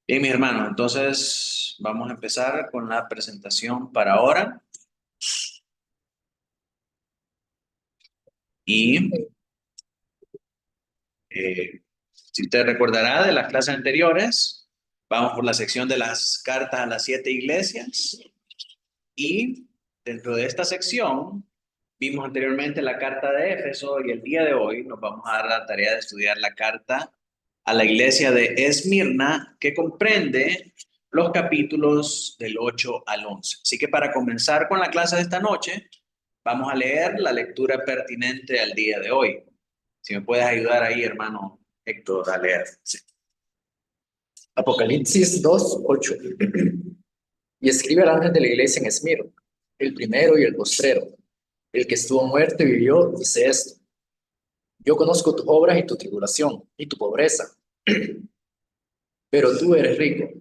Bien, mis hermanos, entonces vamos a empezar con la presentación para ahora. Y si usted recordará de las clases anteriores, vamos por la sección de las cartas a las 7 iglesias. Y dentro de esta sección, vimos anteriormente la carta de Éfeso y el día de hoy nos vamos a dar la tarea de estudiar la carta a la iglesia de Esmirna, que comprende los capítulos del 8 al 11. Así que para comenzar con la clase de esta noche, vamos a leer la lectura pertinente al día de hoy. Si me puedes ayudar ahí, hermano Héctor, a leer. Sí. Apocalipsis 2:8. Y escribe al ángel de la iglesia en Esmirna, el primero y el postrero, el que estuvo muerto y vivió, dice esto: Yo conozco tus obras y tu tribulación y tu pobreza, pero tú eres rico.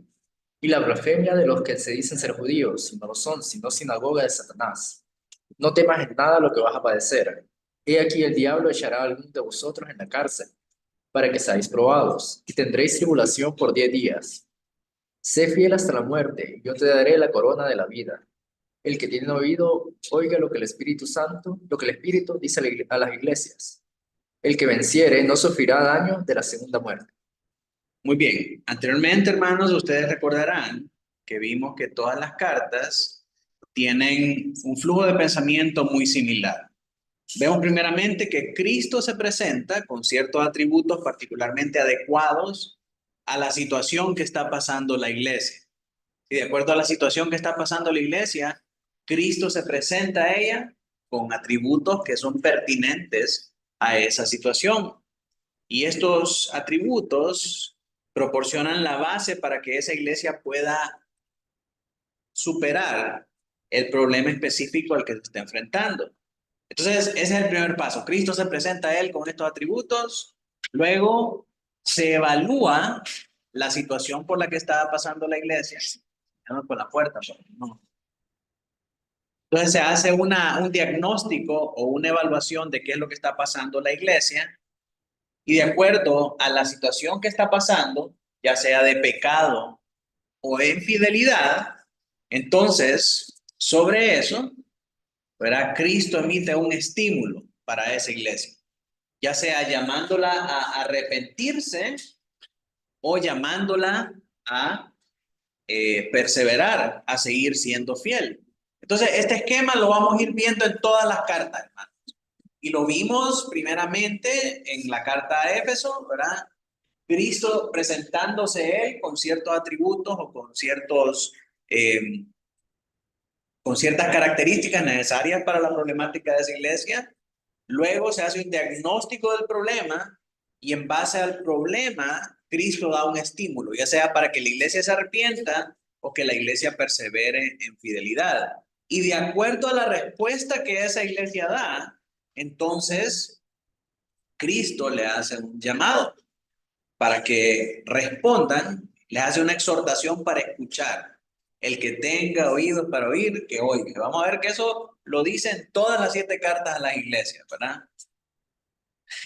Y la blasfemia de los que se dicen ser judíos, y no lo son, sino sinagoga de Satanás. No temas en nada lo que vas a padecer. He aquí el diablo echará a algunos de vosotros en la cárcel, para que seáis probados, y tendréis tribulación por 10 días. Sé fiel hasta la muerte, y yo te daré la corona de la vida. El que tiene oído, oiga lo que el Espíritu Santo, lo que el Espíritu dice a las iglesias. El que venciere no sufrirá daño de la segunda muerte. Muy bien, anteriormente, hermanos, ustedes recordarán que vimos que todas las cartas tienen un flujo de pensamiento muy similar. Vemos primeramente que Cristo se presenta con ciertos atributos particularmente adecuados a la situación que está pasando la iglesia. Y de acuerdo a la situación que está pasando la iglesia, Cristo se presenta a ella con atributos que son pertinentes a esa situación. Y estos atributos proporcionan la base para que esa iglesia pueda superar el problema específico al que se está enfrentando. Entonces, ese es el primer paso. Cristo se presenta a él con estos atributos, luego se evalúa la situación por la que estaba pasando la iglesia. No, con la puerta, pero no. Entonces se hace un diagnóstico o una evaluación de qué es lo que está pasando la iglesia y de acuerdo a la situación que está pasando, ya sea de pecado o de infidelidad, entonces sobre eso, ¿verdad? Cristo emite un estímulo para esa iglesia, ya sea llamándola a arrepentirse o llamándola a perseverar, a seguir siendo fiel. Entonces, este esquema lo vamos a ir viendo en todas las cartas, hermano. Y lo vimos primeramente en la carta a Éfeso, ¿verdad? Cristo presentándose él con ciertos atributos o eh, con ciertas características necesarias para la problemática de esa iglesia. Luego se hace un diagnóstico del problema y en base al problema, Cristo da un estímulo, ya sea para que la iglesia se arrepienta o que la iglesia persevere en fidelidad. Y de acuerdo a la respuesta que esa iglesia da, entonces Cristo le hace un llamado para que respondan, les hace una exhortación para escuchar. El que tenga oídos para oír, que oiga. Vamos a ver que eso lo dicen todas las 7 cartas a las iglesias, ¿verdad?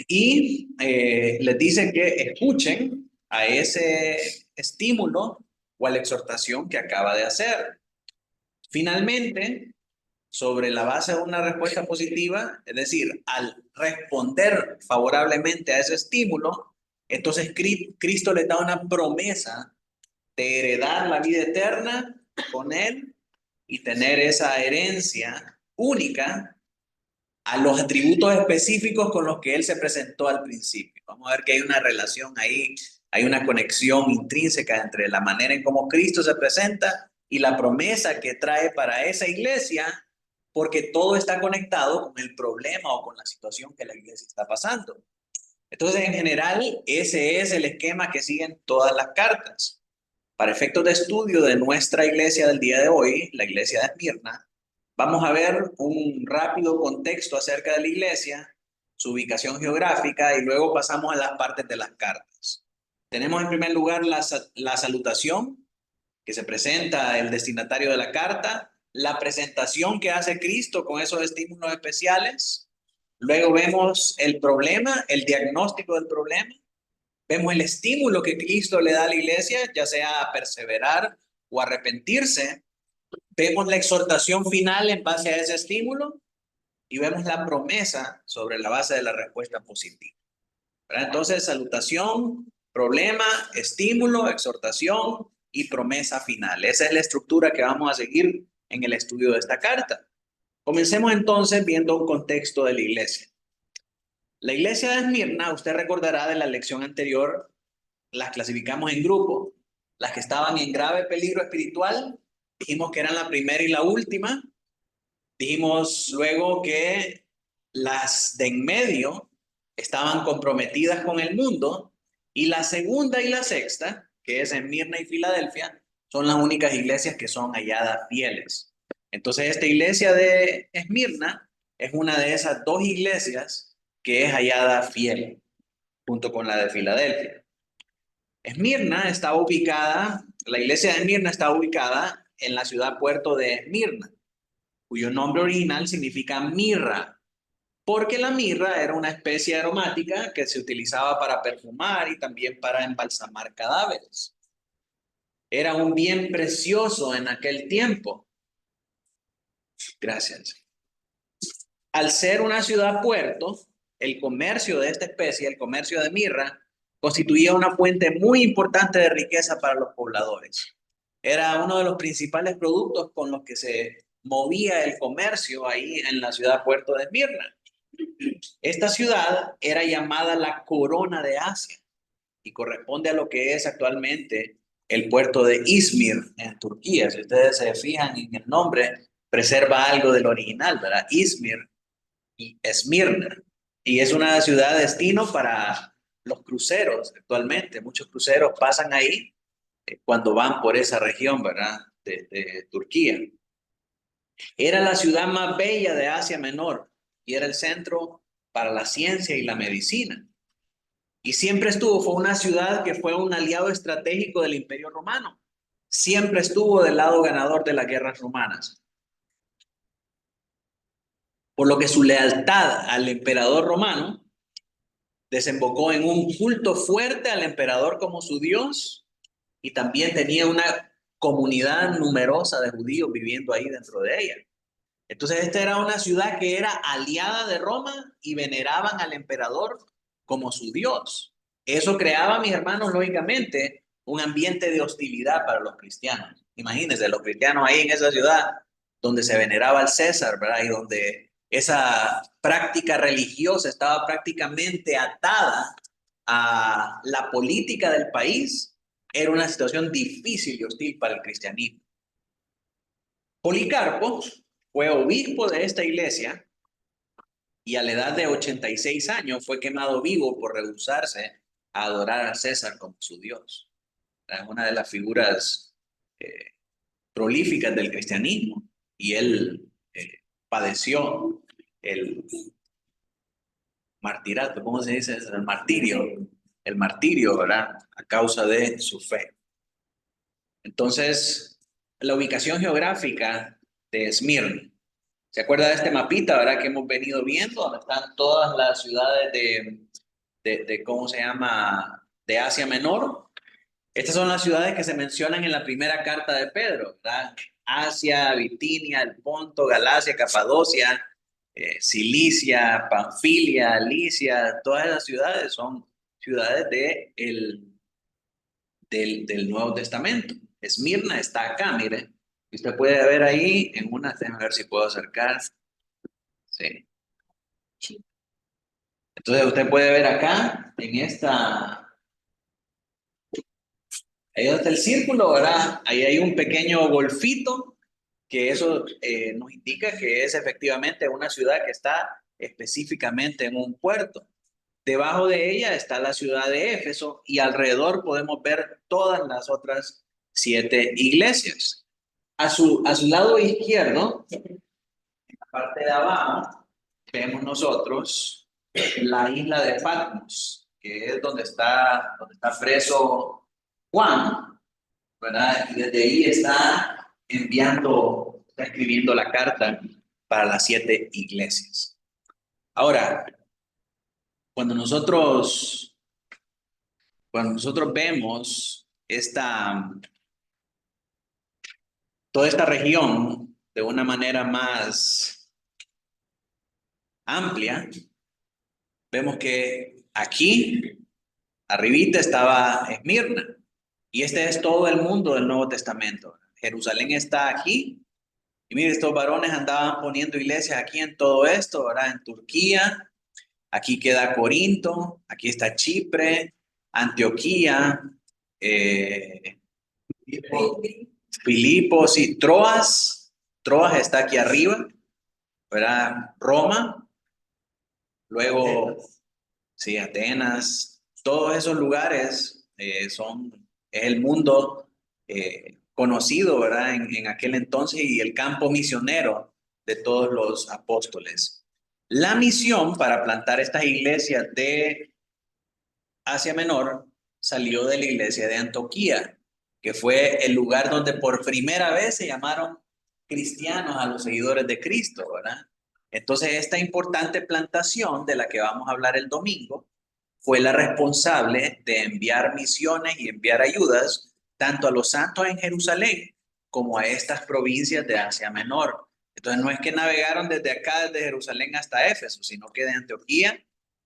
Y les dice que escuchen a ese estímulo o a la exhortación que acaba de hacer. Finalmente, sobre la base de una respuesta positiva, es decir, al responder favorablemente a ese estímulo, entonces Cristo les da una promesa de heredar la vida eterna con Él y tener esa herencia única a los atributos específicos con los que Él se presentó al principio. Vamos a ver que hay una relación ahí, hay una conexión intrínseca entre la manera en cómo Cristo se presenta y la promesa que trae para esa iglesia, porque todo está conectado con el problema o con la situación que la iglesia está pasando. Entonces, en general, ese es el esquema que siguen todas las cartas. Para efectos de estudio de nuestra iglesia del día de hoy, la iglesia de Esmirna, vamos a ver un rápido contexto acerca de la iglesia, su ubicación geográfica y luego pasamos a las partes de las cartas. Tenemos en primer lugar la salutación que se presenta el destinatario de la carta, la presentación que hace Cristo con esos estímulos especiales, luego vemos el problema, el diagnóstico del problema, Vemos el estímulo que Cristo le da a la iglesia, ya sea a perseverar o arrepentirse. Vemos la exhortación final en base a ese estímulo y vemos la promesa sobre la base de la respuesta positiva. ¿Verdad? Entonces, salutación, problema, estímulo, exhortación y promesa final. Esa es la estructura que vamos a seguir en el estudio de esta carta. Comencemos entonces viendo un contexto de la iglesia. La iglesia de Esmirna, usted recordará de la lección anterior, las clasificamos en grupos. Las que estaban en grave peligro espiritual, dijimos que eran la primera y la última. Dijimos luego que las de en medio estaban comprometidas con el mundo y la segunda y la sexta, que es Esmirna y Filadelfia, son las únicas iglesias que son halladas fieles. Entonces esta iglesia de Esmirna es una de esas dos iglesias que es hallada fiel, junto con la de Filadelfia. Esmirna está ubicada, la iglesia de Esmirna está ubicada en la ciudad puerto de Esmirna, cuyo nombre original significa mirra, porque la mirra era una especie aromática que se utilizaba para perfumar y también para embalsamar cadáveres. Era un bien precioso en aquel tiempo. Gracias. Al ser una ciudad puerto, el comercio de esta especie, el comercio de mirra, constituía una fuente muy importante de riqueza para los pobladores. Era uno de los principales productos con los que se movía el comercio ahí en la ciudad puerto de Esmirna. Esta ciudad era llamada la Corona de Asia y corresponde a lo que es actualmente el puerto de Izmir en Turquía. Si ustedes se fijan en el nombre, preserva algo del original, ¿verdad? Izmir y Esmirna. Y es una ciudad destino para los cruceros actualmente. Muchos cruceros pasan ahí cuando van por esa región, ¿verdad? De Turquía. Era la ciudad más bella de Asia Menor y era el centro para la ciencia y la medicina. Y siempre estuvo, fue una ciudad que fue un aliado estratégico del Imperio Romano. Siempre estuvo del lado ganador de las guerras romanas. Por lo que su lealtad al emperador romano desembocó en un culto fuerte al emperador como su dios y también tenía una comunidad numerosa de judíos viviendo ahí dentro de ella. Entonces esta era una ciudad que era aliada de Roma y veneraban al emperador como su dios. Eso creaba, mis hermanos, lógicamente, un ambiente de hostilidad para los cristianos. Imagínense, los cristianos ahí en esa ciudad donde se veneraba al César, ¿verdad? Y donde esa práctica religiosa estaba prácticamente atada a la política del país, era una situación difícil y hostil para el cristianismo. Policarpo fue obispo de esta iglesia y a la edad de 86 años fue quemado vivo por rehusarse a adorar a César como su dios. Es una de las figuras eh, prolíficas del cristianismo y él padeció el martirato, ¿cómo se dice? El martirio, ¿verdad? A causa de su fe. Entonces, la ubicación geográfica de Esmirna. ¿Se acuerda de este mapita, verdad? Que hemos venido viendo, donde están todas las ciudades ¿cómo se llama? De Asia Menor. Estas son las ciudades que se mencionan en la primera carta de Pedro, ¿verdad? Asia, Bitinia, el Ponto, Galacia, Capadocia, Cilicia, Panfilia, Licia, todas esas ciudades son ciudades del Nuevo Testamento. Esmirna está acá, mire. Usted puede ver ahí en una, déjame ver si puedo acercar. Sí. Entonces usted puede ver acá, en esta, ahí donde está el círculo, ¿verdad? Ahí hay un pequeño golfito, que eso nos indica que es efectivamente una ciudad que está específicamente en un puerto. Debajo de ella está la ciudad de Éfeso y alrededor podemos ver todas las otras 7 iglesias. A su lado izquierdo, en la parte de abajo, vemos nosotros la isla de Patmos, que es donde está preso Juan, ¿verdad? Y desde ahí está escribiendo la carta para las 7 iglesias. Ahora, cuando nosotros cuando nosotros vemos toda esta región de una manera más amplia, vemos que aquí, arribita, estaba Esmirna. Y este es todo el mundo del Nuevo Testamento. Jerusalén está aquí. Y mire, estos varones andaban poniendo iglesias aquí en todo esto, ¿verdad? En Turquía. Aquí queda Corinto. Aquí está Chipre, Antioquía, eh, Filipos y Troas. Troas está aquí arriba, ¿verdad? Roma. Luego, sí, Atenas. Todos esos lugares es el mundo conocido, ¿verdad? En aquel entonces y el campo misionero de todos los apóstoles. La misión para plantar estas iglesias de Asia Menor salió de la iglesia de Antioquía, que fue el lugar donde por primera vez se llamaron cristianos a los seguidores de Cristo, ¿verdad? Entonces, esta importante plantación de la que vamos a hablar el domingo fue la responsable de enviar misiones y enviar ayudas tanto a los santos en Jerusalén como a estas provincias de Asia Menor. Entonces, no es que navegaron desde acá, desde Jerusalén hasta Éfeso, sino que de Antioquía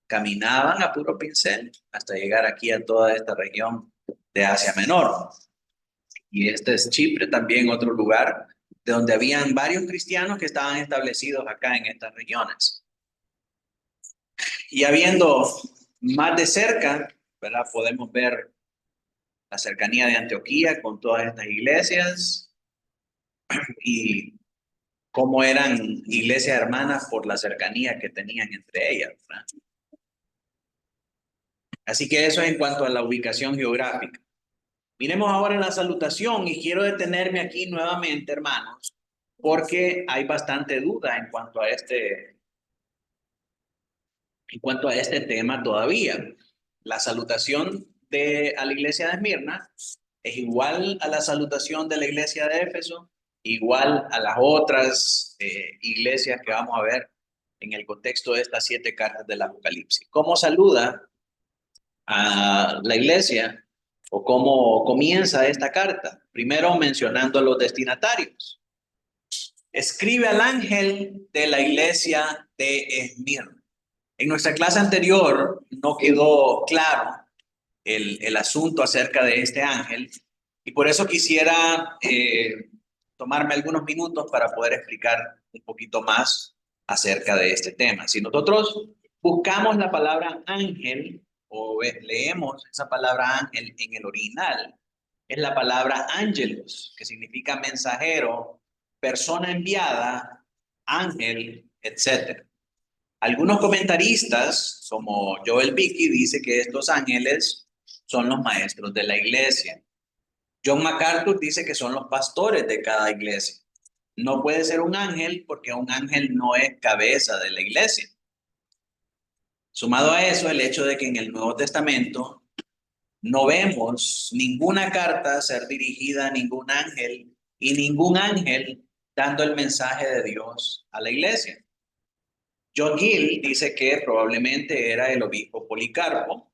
caminaban a puro pincel hasta llegar aquí a toda esta región de Asia Menor. Y este es Chipre, también otro lugar de donde habían varios cristianos que estaban establecidos acá en estas regiones. Y habiendo más de cerca, ¿verdad? Podemos ver la cercanía de Antioquía con todas estas iglesias y cómo eran iglesias hermanas por la cercanía que tenían entre ellas, ¿verdad? Así que eso es en cuanto a la ubicación geográfica. Miremos ahora la salutación y quiero detenerme aquí nuevamente, hermanos, porque hay bastante duda en cuanto a este tema todavía. La salutación a la iglesia de Esmirna es igual a la salutación de la iglesia de Éfeso, igual a las otras iglesias que vamos a ver en el contexto de estas 7 cartas del Apocalipsis. ¿Cómo saluda a la iglesia o cómo comienza esta carta? Primero mencionando a los destinatarios. Escribe al ángel de la iglesia de Esmirna. En nuestra clase anterior no quedó claro el asunto acerca de este ángel y por eso quisiera tomarme algunos minutos para poder explicar un poquito más acerca de este tema. Si nosotros buscamos la palabra ángel o leemos esa palabra ángel en el original, es la palabra ángelos, que significa mensajero, persona enviada, ángel, etc. Algunos comentaristas, como Joel Vicky, dice que estos ángeles son los maestros de la iglesia. John MacArthur dice que son los pastores de cada iglesia. No puede ser un ángel porque un ángel no es cabeza de la iglesia. Sumado a eso, el hecho de que en el Nuevo Testamento no vemos ninguna carta ser dirigida a ningún ángel y ningún ángel dando el mensaje de Dios a la iglesia. John Gill dice que probablemente era el obispo Policarpo.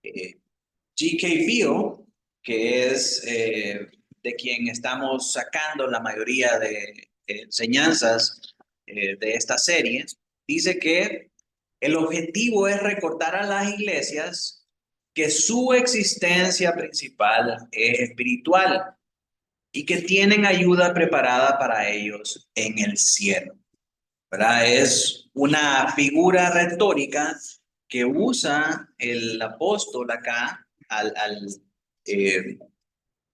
G.K. Beale, que es de quien estamos sacando la mayoría de enseñanzas de esta serie, dice que el objetivo es recordar a las iglesias que su existencia principal es espiritual y que tienen ayuda preparada para ellos en el cielo, ¿verdad? Es una figura retórica que usa el apóstol acá eh,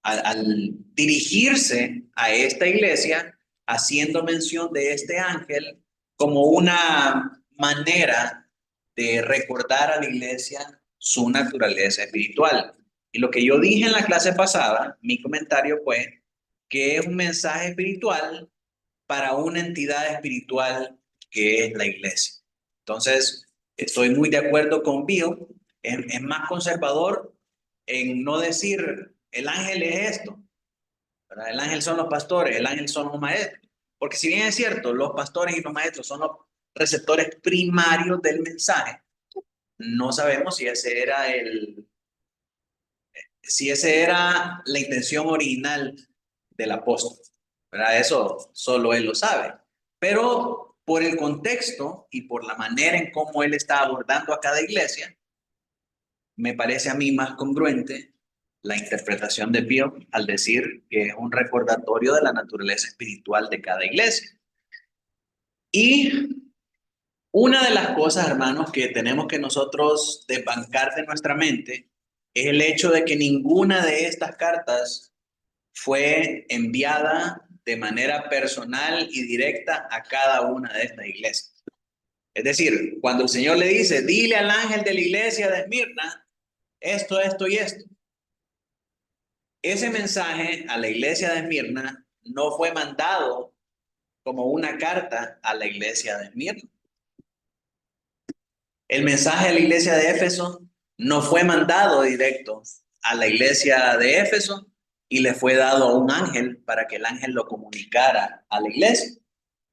al dirigirse a esta iglesia, haciendo mención de este ángel como una manera de recordar a la iglesia su naturaleza espiritual. Y lo que yo dije en la clase pasada, mi comentario fue que es un mensaje espiritual para una entidad espiritual que es la iglesia. Entonces, estoy muy de acuerdo con Bill, es más conservador en no decir el ángel es esto, ¿verdad? El ángel son los pastores, el ángel son los maestros. Porque si bien es cierto, los pastores y los maestros son los receptores primarios del mensaje, no sabemos si ese era la intención original del apóstol, ¿verdad? Eso solo él lo sabe. Pero por el contexto y por la manera en cómo él está abordando a cada iglesia, me parece a mí más congruente la interpretación de Pío al decir que es un recordatorio de la naturaleza espiritual de cada iglesia. Y una de las cosas, hermanos, que tenemos que nosotros desbancar de nuestra mente es el hecho de que ninguna de estas cartas fue enviada de manera personal y directa a cada una de estas iglesias. Es decir, cuando el Señor le dice, dile al ángel de la iglesia de Esmirna, esto y esto. Ese mensaje a la iglesia de Esmirna no fue mandado como una carta a la iglesia de Esmirna. El mensaje a la iglesia de Éfeso no fue mandado directo a la iglesia de Éfeso y le fue dado a un ángel para que el ángel lo comunicara a la iglesia.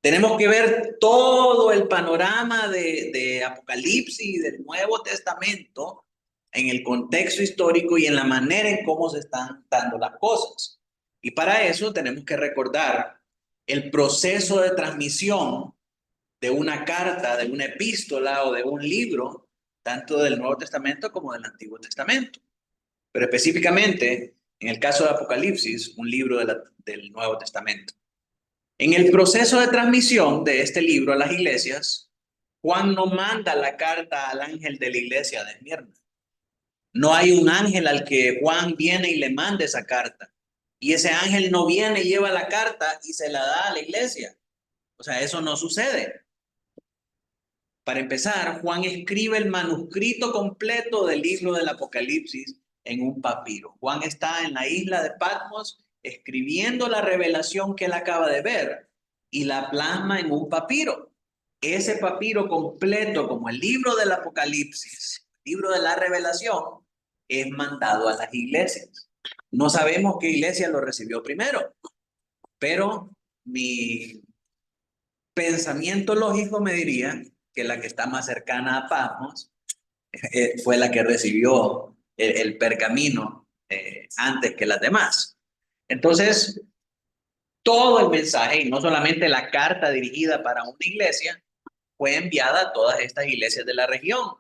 Tenemos que ver todo el panorama de Apocalipsis y del Nuevo Testamento en el contexto histórico y en la manera en cómo se están dando las cosas. Y para eso tenemos que recordar el proceso de transmisión de una carta, de una epístola o de un libro, tanto del Nuevo Testamento como del Antiguo Testamento. Pero específicamente, en el caso de Apocalipsis, un libro del Nuevo Testamento. En el proceso de transmisión de este libro a las iglesias, Juan no manda la carta al ángel de la iglesia de Esmirna. No hay un ángel al que Juan viene y le manda esa carta. Y ese ángel no viene y lleva la carta y se la da a la iglesia. O sea, eso no sucede. Para empezar, Juan escribe el manuscrito completo del libro del Apocalipsis en un papiro. Juan está en la isla de Patmos escribiendo la revelación que él acaba de ver y la plasma en un papiro. Ese papiro completo, como el libro del Apocalipsis, el libro de la revelación, es mandado a las iglesias. No sabemos qué iglesia lo recibió primero, pero mi pensamiento lógico me diría que la que está más cercana a Patmos fue la que recibió el pergamino antes que las demás. Entonces, todo el mensaje, y no solamente la carta dirigida para una iglesia, fue enviada a todas estas iglesias de la región.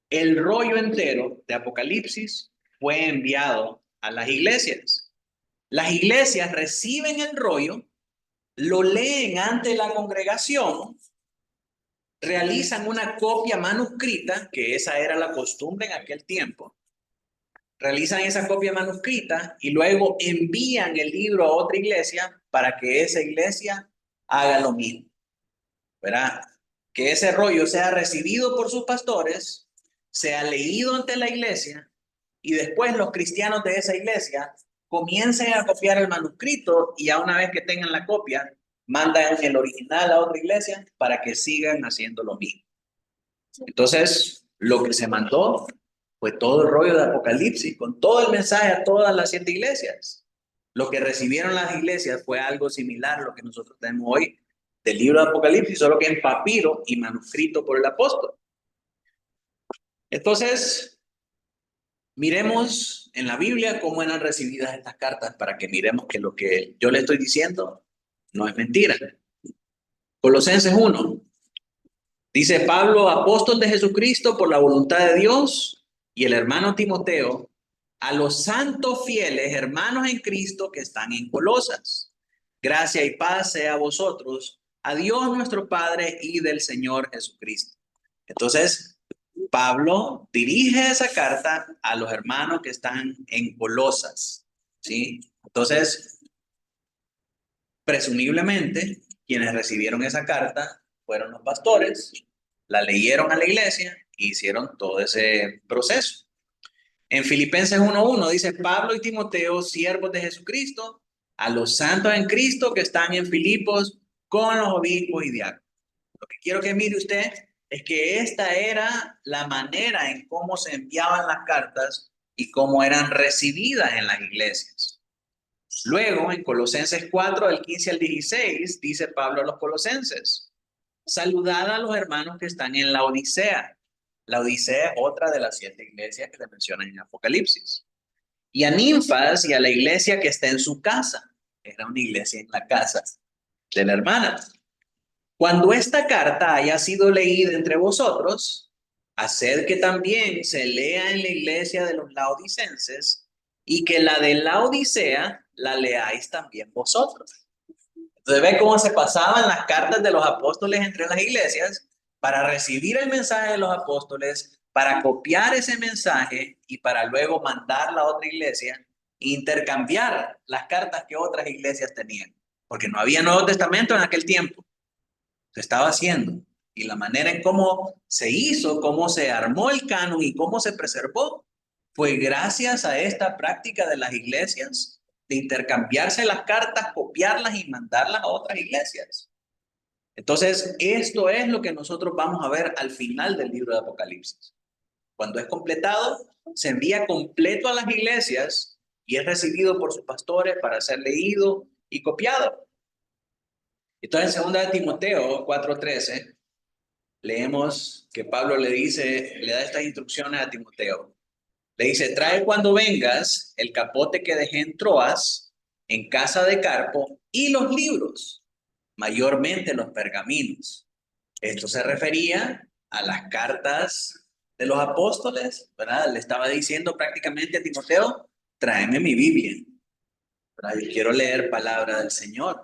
El rollo entero de Apocalipsis fue enviado a las iglesias. Las iglesias reciben el rollo, lo leen ante la congregación, realizan una copia manuscrita, que esa era la costumbre en aquel tiempo, realizan esa copia manuscrita y luego envían el libro a otra iglesia para que esa iglesia haga lo mismo, ¿verdad? Que ese rollo sea recibido por sus pastores, sea leído ante la iglesia y después los cristianos de esa iglesia comiencen a copiar el manuscrito y ya una vez que tengan la copia, mandan el original a otra iglesia para que sigan haciendo lo mismo. Entonces, lo que se mandó fue todo el rollo de Apocalipsis, con todo el mensaje a todas las 7 iglesias. Lo que recibieron las iglesias fue algo similar a lo que nosotros tenemos hoy del libro de Apocalipsis, solo que en papiro y manuscrito por el apóstol. Entonces, miremos en la Biblia cómo eran recibidas estas cartas para que miremos que lo que yo le estoy diciendo no es mentira. Colosenses 1. Dice Pablo, apóstol de Jesucristo por la voluntad de Dios, y el hermano Timoteo, a los santos fieles hermanos en Cristo que están en Colosas. Gracia y paz sea a vosotros, a Dios nuestro Padre y del Señor Jesucristo. Entonces, Pablo dirige esa carta a los hermanos que están en Colosas, ¿sí? Entonces, presumiblemente, quienes recibieron esa carta fueron los pastores, la leyeron a la iglesia e hicieron todo ese proceso. En Filipenses 1:1 dice Pablo y Timoteo, siervos de Jesucristo, a los santos en Cristo que están en Filipos con los obispos y diáconos. Lo que quiero que mire usted es que esta era la manera en cómo se enviaban las cartas y cómo eran recibidas en las iglesias. Luego, en Colosenses 4, del 15 al 16, dice Pablo a los colosenses, saludad a los hermanos que están en la Odisea La Odisea es otra de las 7 iglesias que se mencionan en Apocalipsis. Y a Ninfas y a la iglesia que está en su casa. Era una iglesia en la casa de la hermana. Cuando esta carta haya sido leída entre vosotros, haced que también se lea en la iglesia de los laodicenses y que la de la Odisea la leáis también vosotros. Entonces ve cómo se pasaban las cartas de los apóstoles entre las iglesias para recibir el mensaje de los apóstoles, para copiar ese mensaje y para luego mandarla a otra iglesia e intercambiar las cartas que otras iglesias tenían. Porque no había Nuevo Testamento en aquel tiempo. Se estaba haciendo. Y la manera en cómo se hizo, cómo se armó el canon y cómo se preservó, fue gracias a esta práctica de las iglesias de intercambiarse las cartas, copiarlas y mandarlas a otras iglesias. Entonces, esto es lo que nosotros vamos a ver al final del libro de Apocalipsis. Cuando es completado, se envía completo a las iglesias y es recibido por sus pastores para ser leído y copiado. Entonces, en 2 de Timoteo 4:13, leemos que Pablo le da estas instrucciones a Timoteo. Le dice, trae cuando vengas el capote que dejé en Troas, en casa de Carpo, y los libros, mayormente los pergaminos. Esto se refería a las cartas de los apóstoles, ¿verdad? Le estaba diciendo prácticamente a Timoteo, tráeme mi Biblia, ¿verdad? Yo quiero leer palabra del Señor.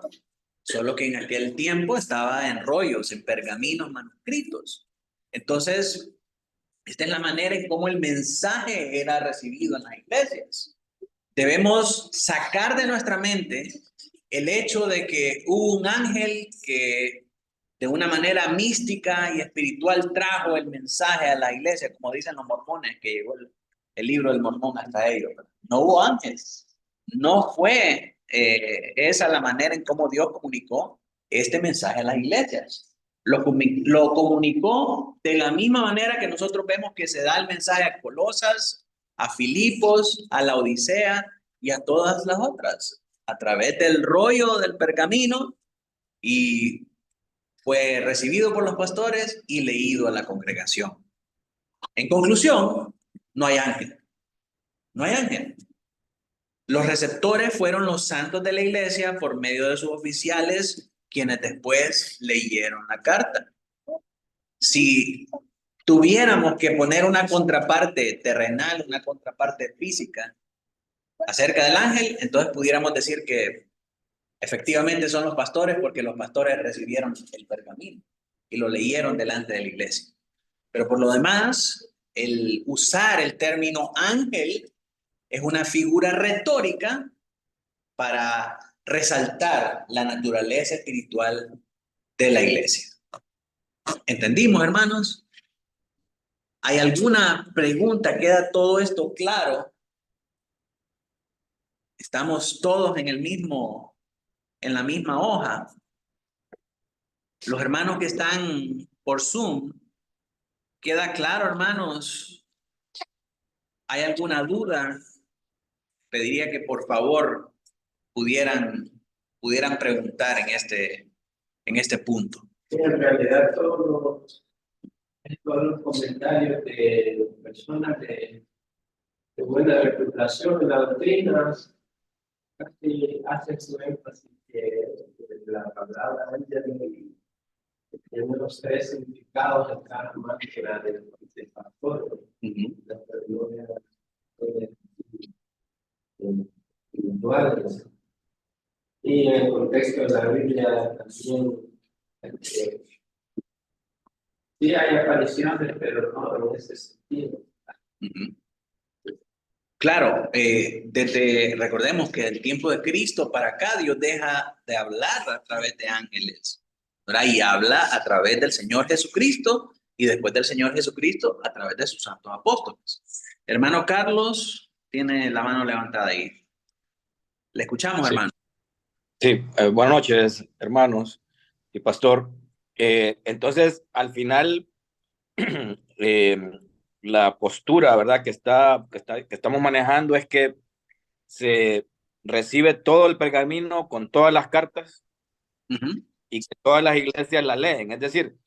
Solo que en aquel tiempo estaba en rollos, en pergaminos manuscritos. Entonces, esta es la manera en cómo el mensaje era recibido en las iglesias. Debemos sacar de nuestra mente el hecho de que hubo un ángel que de una manera mística y espiritual trajo el mensaje a la iglesia, como dicen los mormones, que llegó el libro del mormón hasta ellos. No hubo ángeles. No fue esa la manera en cómo Dios comunicó este mensaje a las iglesias. Lo comunicó de la misma manera que nosotros vemos que se da el mensaje a Colosas, a Filipos, a la Odisea y a todas las otras, a través del rollo del pergamino, y fue recibido por los pastores y leído a la congregación. En conclusión, no hay ángel. No hay ángel. Los receptores fueron los santos de la iglesia por medio de sus oficiales, quienes después leyeron la carta. Si tuviéramos que poner una contraparte terrenal, una contraparte física acerca del ángel, entonces pudiéramos decir que efectivamente son los pastores, porque los pastores recibieron el pergamino y lo leyeron delante de la iglesia. Pero por lo demás, el usar el término ángel es una figura retórica para resaltar la naturaleza espiritual de la iglesia. ¿Entendimos, hermanos? ¿Hay alguna pregunta? ¿Queda todo esto claro? ¿Estamos todos en la misma hoja? Los hermanos que están por Zoom, ¿queda claro, hermanos? ¿Hay alguna duda? Pediría que por favor pudieran preguntar en este punto. Sí, en realidad todos los comentarios de personas de buena reputación en la doctrina casi hacen su énfasis que la palabra ángel tiene los 3 significados de cada manera del pastor. La gloria individuales. Y en el contexto de la Biblia también sí hay apariciones, pero no en ese sentido. Claro, recordemos que del tiempo de Cristo para acá Dios deja de hablar a través de ángeles, ¿verdad? Y habla a través del Señor Jesucristo, y después del Señor Jesucristo a través de sus santos apóstoles. Hermano Carlos tiene la mano levantada ahí. Le escuchamos, Sí. hermano. Sí, buenas noches, hermanos y pastor. Entonces, al final, la postura, ¿verdad?, que estamos manejando es que se recibe todo el pergamino con todas las cartas y que todas las iglesias la leen. Es decir,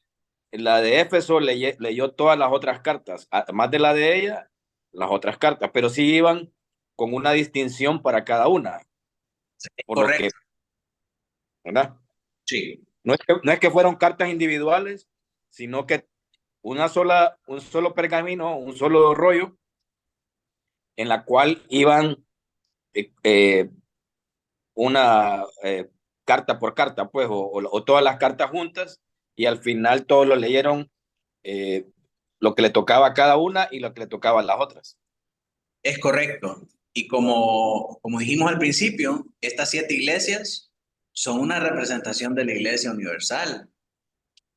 la de Éfeso leyó todas las otras cartas, además de la de ella, las otras cartas, pero sí iban con una distinción para cada una, por lo que, Correcto, ¿verdad? sí. No es que fueron cartas individuales, sino que un solo pergamino, un solo rollo, en la cual iban eh, una carta por carta, pues, o todas las cartas juntas, y al final todos lo leyeron eh, lo que le tocaba a cada una y lo que le tocaba a las otras. Es correcto. Y como dijimos al principio, estas 7 iglesias son una representación de la Iglesia Universal.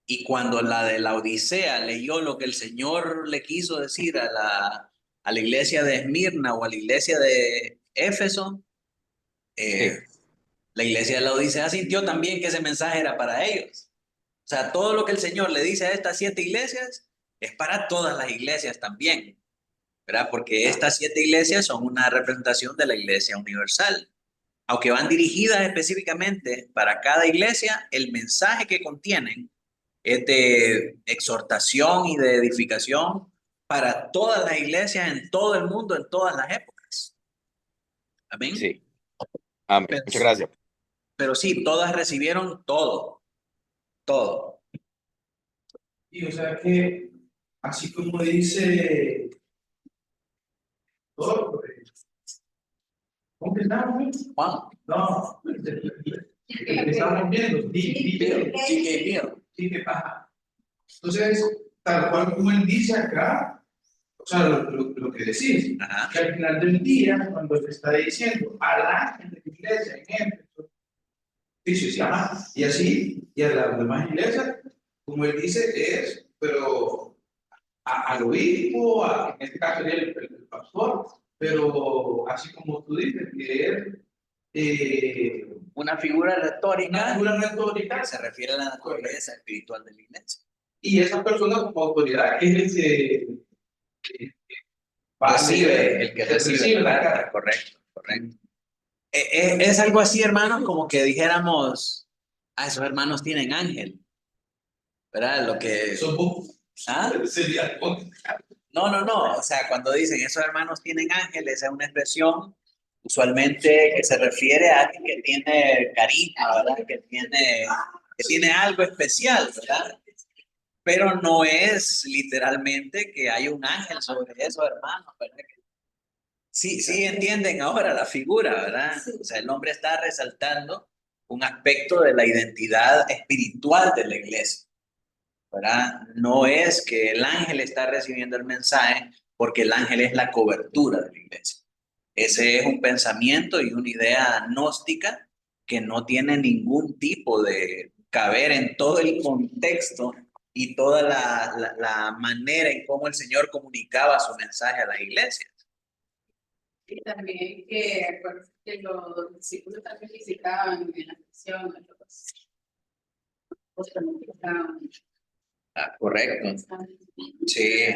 Y cuando la de la Odisea leyó lo que el Señor le quiso decir a la iglesia de Esmirna o a la iglesia de Éfeso, Sí, eh, la iglesia de la Odisea sintió también que ese mensaje era para ellos. O sea, todo lo que el Señor le dice a estas 7 iglesias es para todas las iglesias también, ¿verdad? Porque estas 7 iglesias son una representación de la iglesia universal. Aunque van dirigidas específicamente para cada iglesia, el mensaje que contienen es de exhortación y de edificación para todas las iglesias en todo el mundo, en todas las épocas. Amén. sí. Amén. Pero, Muchas gracias. pero sí, todas recibieron todo, todo. Y o sea que, así como dice todo, ¿cómo que estamos? Juan, No, estamos viendo, G.K. Beale. sí, qué pasa. Entonces, tal cual como él dice acá, o sea, lo que decís, Ajá. que al final del día, cuando se está diciendo a la gente de la iglesia en Éfeso, dice, se llama, y así, y a las demás iglesias, como él dice, es, pero al obispo, en este caso sería el pastor, pero así como tú dices, que es Una figura una retórica figura retórica, que se refiere a la naturaleza espiritual de la iglesia. y esa persona como autoridad es el que Recibe, el que recibe la la carta, carta. correcto, correcto. Es algo así, hermanos, como que dijéramos, esos hermanos tienen ángel, ¿verdad? Lo que... Somos, ¿Ah? sería No. O sea, cuando dicen esos hermanos tienen ángeles, esa es una expresión usualmente que se refiere a alguien que tiene carisma, ¿verdad? Que tiene algo especial, ¿verdad? Pero no es literalmente que hay un ángel sobre esos hermanos, ¿verdad? Sí entienden ahora la figura, ¿verdad? O sea, el hombre está resaltando un aspecto de la identidad espiritual de la iglesia, ¿verdad? No es que el ángel está recibiendo el mensaje porque el ángel es la cobertura de la iglesia. Ese es un pensamiento y una idea gnóstica que no tiene ningún tipo de caber en todo el contexto y toda la manera en cómo el Señor comunicaba su mensaje a la iglesia. Y también que, acuérdense que los discípulos también visitaban en la misión, los que no visitaban. Correcto. Sí.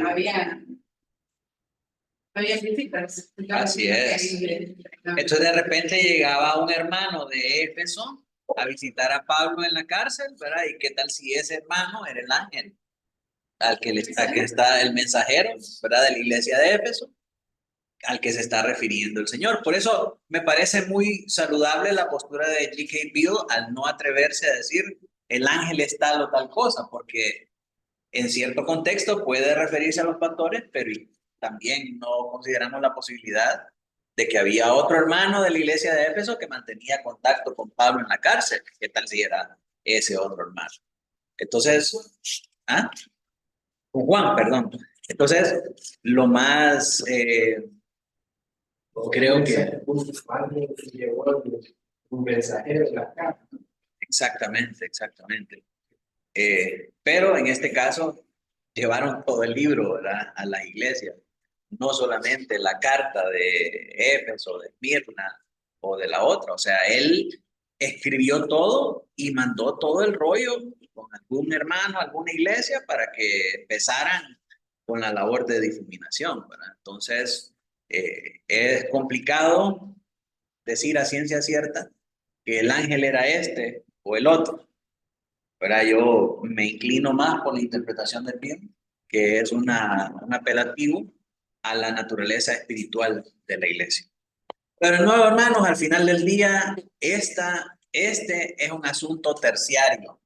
Había visitas. Así es. Entonces de repente llegaba un hermano de Éfeso a visitar a Pablo en la cárcel, ¿verdad? ¿Y qué tal si ese hermano era el ángel al que está el mensajero, ¿verdad? De la iglesia de Éfeso, al que se está refiriendo el Señor? Por eso me parece muy saludable la postura de G.K. Beale al no atreverse a decir el ángel es tal o tal cosa, porque en cierto contexto puede referirse a los pastores, pero también no consideramos la posibilidad de que había otro hermano de la iglesia de Éfeso que mantenía contacto con Pablo en la cárcel. ¿Qué tal si era ese otro hermano? Entonces, con Juan, perdón. Entonces, lo más, creo que... Un mensajero de la carta. Exactamente. Pero en este caso, llevaron todo el libro, ¿verdad?, a las iglesias. No solamente la carta de Éfeso, de Esmirna o de la otra. O sea, él escribió todo y mandó todo el rollo con algún hermano, alguna iglesia, para que empezaran con la labor de difuminación, ¿verdad? Entonces, es complicado decir a ciencia cierta que el ángel era este o el otro. ¿verdad? Yo me inclino más por la interpretación del bien, que es un apelativo a la naturaleza espiritual de la iglesia. Pero de nuevo, hermanos, al final del día, este es un asunto terciario,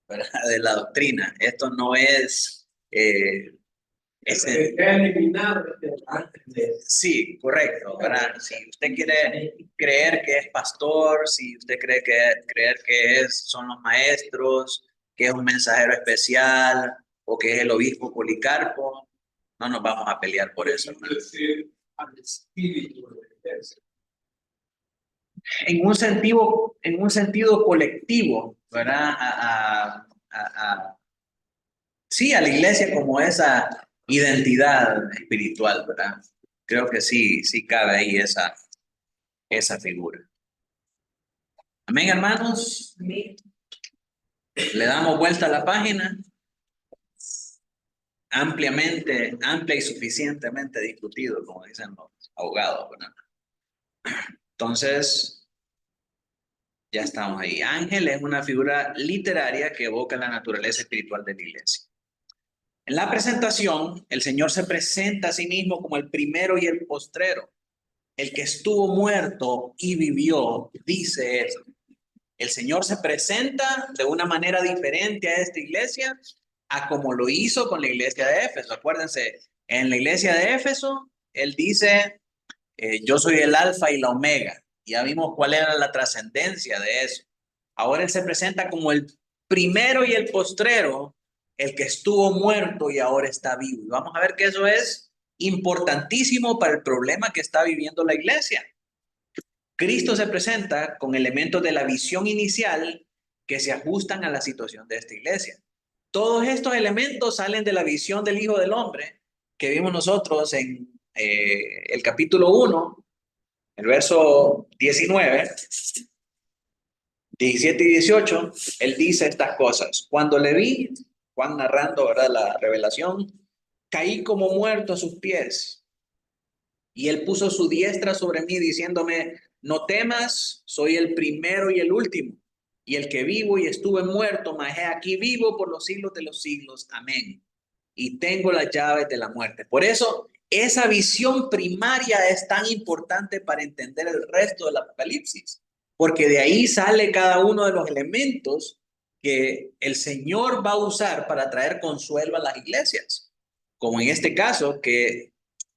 ¿verdad? De la doctrina. Esto no es... Que queda eliminado antes de sí, correcto, ¿verdad? Si usted quiere creer que es pastor, si usted creer que son los maestros, que es un mensajero especial o que es el obispo Policarpo, no nos vamos a pelear por eso, hermano. decir al espíritu de la iglesia. En un sentido colectivo, ¿verdad? Sí, a la iglesia como esa identidad espiritual, ¿verdad? Creo que sí cabe ahí esa figura. Amén, hermanos. Le damos vuelta a la página. Amplia y suficientemente discutido, como dicen los abogados, ¿verdad? Entonces, ya estamos ahí. Ángel es una figura literaria que evoca la naturaleza espiritual de la iglesia. En la presentación, el Señor se presenta a sí mismo como el primero y el postrero, el que estuvo muerto y vivió, dice él. El Señor se presenta de una manera diferente a esta iglesia a como lo hizo con la iglesia de Éfeso. Acuérdense, en la iglesia de Éfeso, Él dice, yo soy el alfa y la omega. Ya vimos cuál era la trascendencia de eso. Ahora Él se presenta como el primero y el postrero, el que estuvo muerto y ahora está vivo. Y vamos a ver que eso es importantísimo para el problema que está viviendo la iglesia. Cristo se presenta con elementos de la visión inicial que se ajustan a la situación de esta iglesia. Todos estos elementos salen de la visión del Hijo del Hombre que vimos nosotros en el capítulo 1, el verso 19, 17 y 18. Él dice estas cosas. Cuando le vi, Juan narrando, ¿verdad?, la revelación, caí como muerto a sus pies. Y él puso su diestra sobre mí diciéndome, no temas, soy el primero y el último, y el que vivo y estuve muerto, mas he aquí vivo por los siglos de los siglos. Amén. Y tengo las llaves de la muerte. Por eso, esa visión primaria es tan importante para entender el resto del Apocalipsis, porque de ahí sale cada uno de los elementos que el Señor va a usar para traer consuelo a las iglesias. Como en este caso, que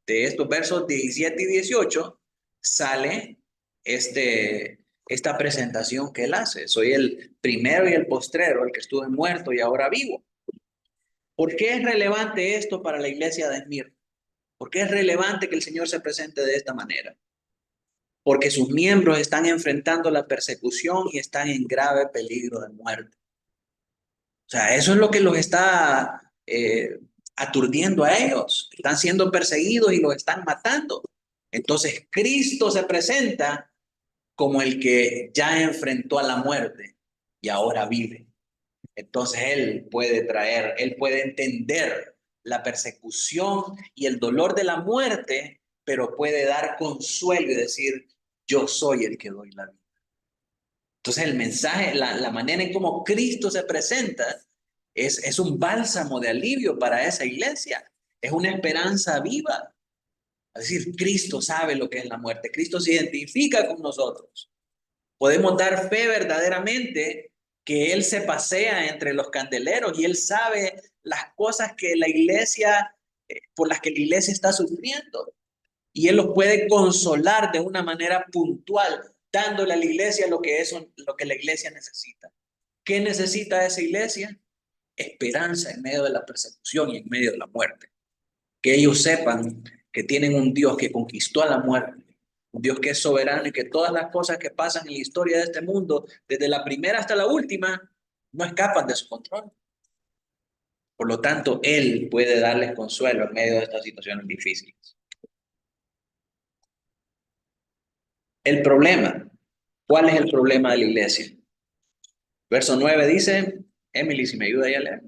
de estos versos 17 y 18 sale esta presentación que él hace. Soy el primero y el postrero, el que estuve muerto y ahora vivo. ¿Por qué es relevante esto para la iglesia de Esmirna? ¿Por qué es relevante que el Señor se presente de esta manera? Porque sus miembros están enfrentando la persecución y están en grave peligro de muerte. O sea, eso es lo que los está aturdiendo a ellos. Están siendo perseguidos y los están matando. Entonces, Cristo se presenta como el que ya enfrentó a la muerte y ahora vive. Entonces, Él puede entender la persecución y el dolor de la muerte, pero puede dar consuelo y decir, yo soy el que doy la vida. Entonces, el mensaje, la manera en cómo Cristo se presenta es un bálsamo de alivio para esa iglesia. Es una esperanza viva. Es decir, Cristo sabe lo que es la muerte. Cristo se identifica con nosotros. Podemos dar fe verdaderamente que Él se pasea entre los candeleros y Él sabe las cosas que la iglesia, por las que la iglesia está sufriendo. Y Él los puede consolar de una manera puntual, dándole a la iglesia lo que la iglesia necesita. ¿Qué necesita esa iglesia? Esperanza en medio de la persecución y en medio de la muerte. Que ellos sepan que tienen un Dios que conquistó a la muerte, un Dios que es soberano y que todas las cosas que pasan en la historia de este mundo, desde la primera hasta la última, no escapan de su control. Por lo tanto, Él puede darles consuelo en medio de estas situaciones difíciles. El problema. ¿Cuál es el problema de la iglesia? Verso 9 dice, Emily, si me ayuda ahí a leer.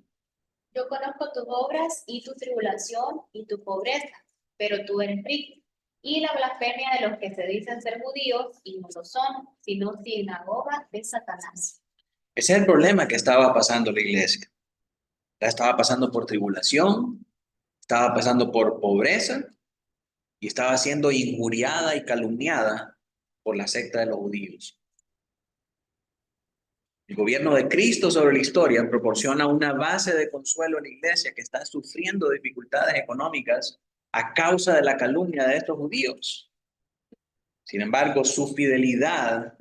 Yo conozco tus obras y tu tribulación y tu pobreza, pero tú eres rico. Y la blasfemia de los que se dicen ser judíos y no lo son, sino sinagoga de Satanás. Ese es el problema que estaba pasando la iglesia. La estaba pasando por tribulación, estaba pasando por pobreza y estaba siendo injuriada y calumniada por la secta de los judíos. El gobierno de Cristo sobre la historia proporciona una base de consuelo a la iglesia que está sufriendo dificultades económicas a causa de la calumnia de estos judíos. Sin embargo, su fidelidad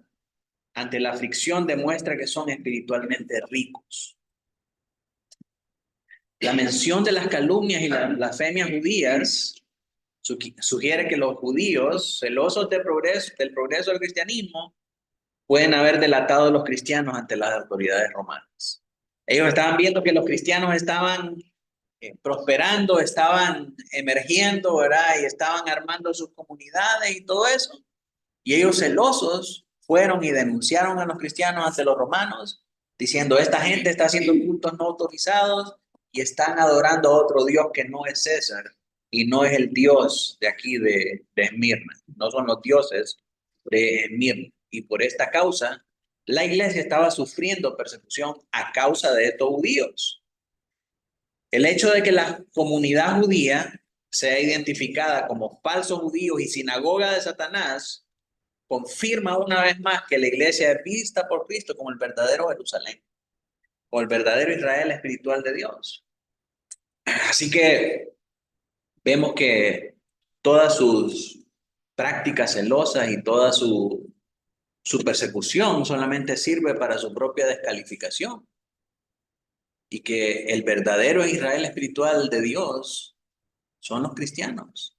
ante la aflicción demuestra que son espiritualmente ricos. La mención de las calumnias y las blasfemias judías sugiere que los judíos, celosos del progreso del cristianismo, pueden haber delatado a los cristianos ante las autoridades romanas. Ellos estaban viendo que los cristianos estaban prosperando, estaban emergiendo, ¿verdad? Y estaban armando sus comunidades y todo eso. Y ellos celosos fueron y denunciaron a los cristianos ante los romanos, diciendo, esta gente está haciendo cultos no autorizados y están adorando a otro Dios que no es César y no es el Dios de aquí de Esmirna, no son los dioses de Esmirna. Y por esta causa, la iglesia estaba sufriendo persecución a causa de estos judíos. El hecho de que la comunidad judía sea identificada como falsos judíos y sinagoga de Satanás confirma una vez más que la iglesia es vista por Cristo como el verdadero Jerusalén o el verdadero Israel espiritual de Dios. Así que vemos que todas sus prácticas celosas y toda su persecución solamente sirve para su propia descalificación y que el verdadero Israel espiritual de Dios son los cristianos.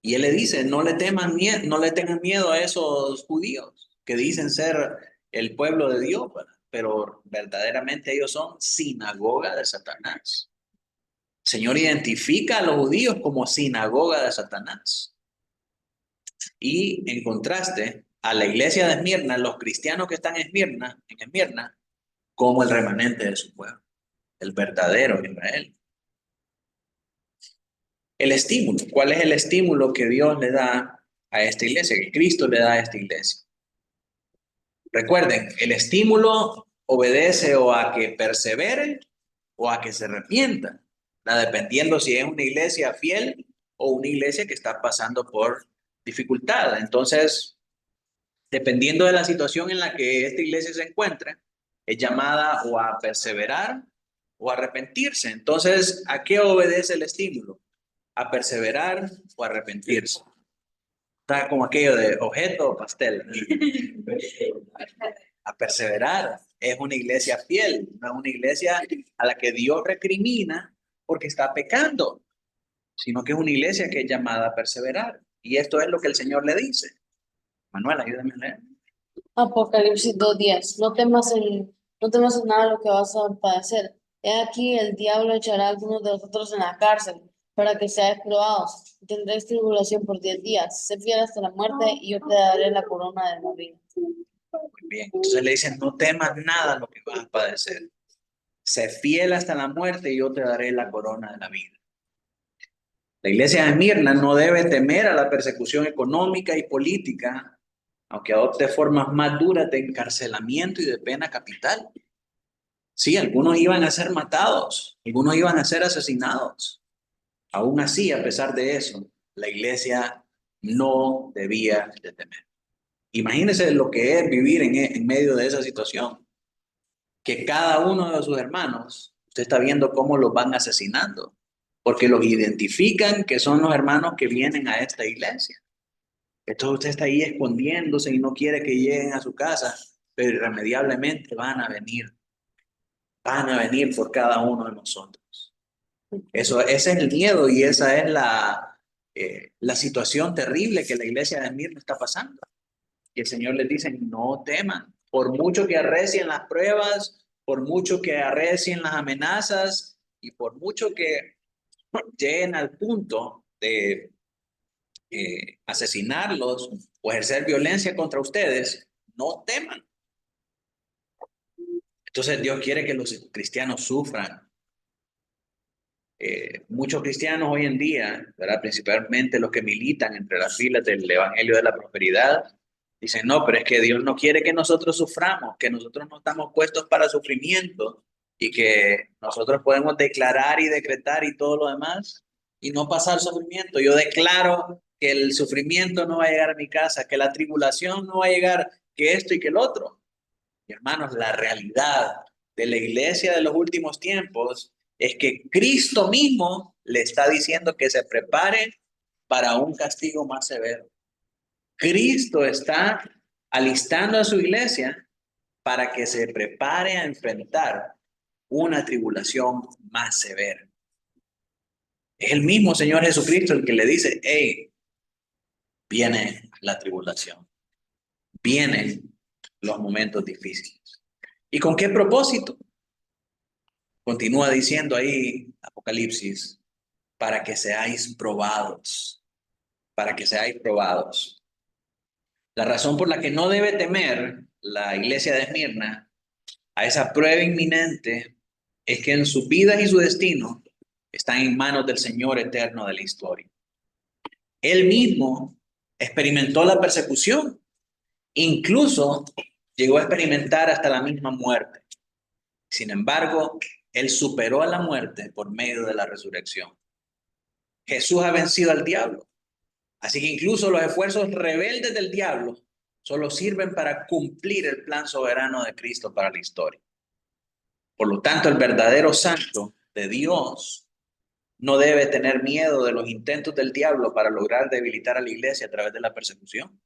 Y él le dice, no le tengan miedo a esos judíos que dicen ser el pueblo de Dios, pero verdaderamente ellos son sinagoga de Satanás. El Señor identifica a los judíos como sinagoga de Satanás. Y en contraste, a la iglesia de Esmirna, los cristianos que están en Esmirna, como el remanente de su pueblo, el verdadero Israel. El estímulo, ¿cuál es el estímulo que Dios le da a esta iglesia, que Cristo le da a esta iglesia? Recuerden, el estímulo obedece o a que persevere o a que se arrepienta, dependiendo si es una iglesia fiel o una iglesia que está pasando por dificultad. Entonces, dependiendo de la situación en la que esta iglesia se encuentre, es llamada o a perseverar o a arrepentirse. Entonces, ¿a qué obedece el estímulo? A perseverar o a arrepentirse. Está como aquello de objeto o pastel. A perseverar. Es una iglesia fiel, no es una iglesia a la que Dios recrimina porque está pecando, sino que es una iglesia que es llamada a perseverar. Y esto es lo que el Señor le dice. Manuel, ayúdame a leer. Apocalipsis 2:10. No temas en nada lo que vas a padecer. He aquí el diablo echará a algunos de vosotros en la cárcel para que seáis probados. Tendréis tribulación por 10 días. Sé fiel hasta la muerte y yo te daré la corona de la vida. Muy bien. Entonces le dicen, no temas nada lo que vas a padecer. Sé fiel hasta la muerte y yo te daré la corona de la vida. La iglesia de Esmirna no debe temer a la persecución económica y política, aunque adopte formas más duras de encarcelamiento y de pena capital. Sí, algunos iban a ser matados, algunos iban a ser asesinados. Aún así, a pesar de eso, la iglesia no debía de temer. Imagínense lo que es vivir en medio de esa situación, que cada uno de sus hermanos, usted está viendo cómo los van asesinando, porque los identifican que son los hermanos que vienen a esta iglesia. Entonces usted está ahí escondiéndose y no quiere que lleguen a su casa, pero irremediablemente van a venir por cada uno de nosotros. Ese es el miedo y esa es la situación terrible que la iglesia de Esmirna está pasando. Y el Señor les dice, no teman, por mucho que arrecien las pruebas, por mucho que arrecien las amenazas y por mucho que lleguen al punto de asesinarlos o ejercer violencia contra ustedes, no teman. Entonces Dios quiere que los cristianos sufran. Muchos cristianos hoy en día, ¿verdad? Principalmente los que militan entre las filas del Evangelio de la Prosperidad, Dicen, no, pero es que Dios no quiere que nosotros suframos, que nosotros no estamos puestos para sufrimiento y que nosotros podemos declarar y decretar y todo lo demás y no pasar sufrimiento. Yo declaro que el sufrimiento no va a llegar a mi casa, que la tribulación no va a llegar, que esto y que el otro. Y hermanos, la realidad de la iglesia de los últimos tiempos es que Cristo mismo le está diciendo que se prepare para un castigo más severo. Cristo está alistando a su iglesia para que se prepare a enfrentar una tribulación más severa. Es el mismo Señor Jesucristo el que le dice, hey, viene la tribulación, vienen los momentos difíciles. ¿Y con qué propósito? Continúa diciendo ahí Apocalipsis, para que seáis probados, para que seáis probados. La razón por la que no debe temer la iglesia de Esmirna a esa prueba inminente es que en sus vidas y su destino están en manos del Señor eterno de la historia. Él mismo experimentó la persecución, incluso llegó a experimentar hasta la misma muerte. Sin embargo, Él superó a la muerte por medio de la resurrección. Jesús ha vencido al diablo. Así que incluso los esfuerzos rebeldes del diablo solo sirven para cumplir el plan soberano de Cristo para la historia. Por lo tanto, el verdadero santo de Dios no debe tener miedo de los intentos del diablo para lograr debilitar a la iglesia a través de la persecución.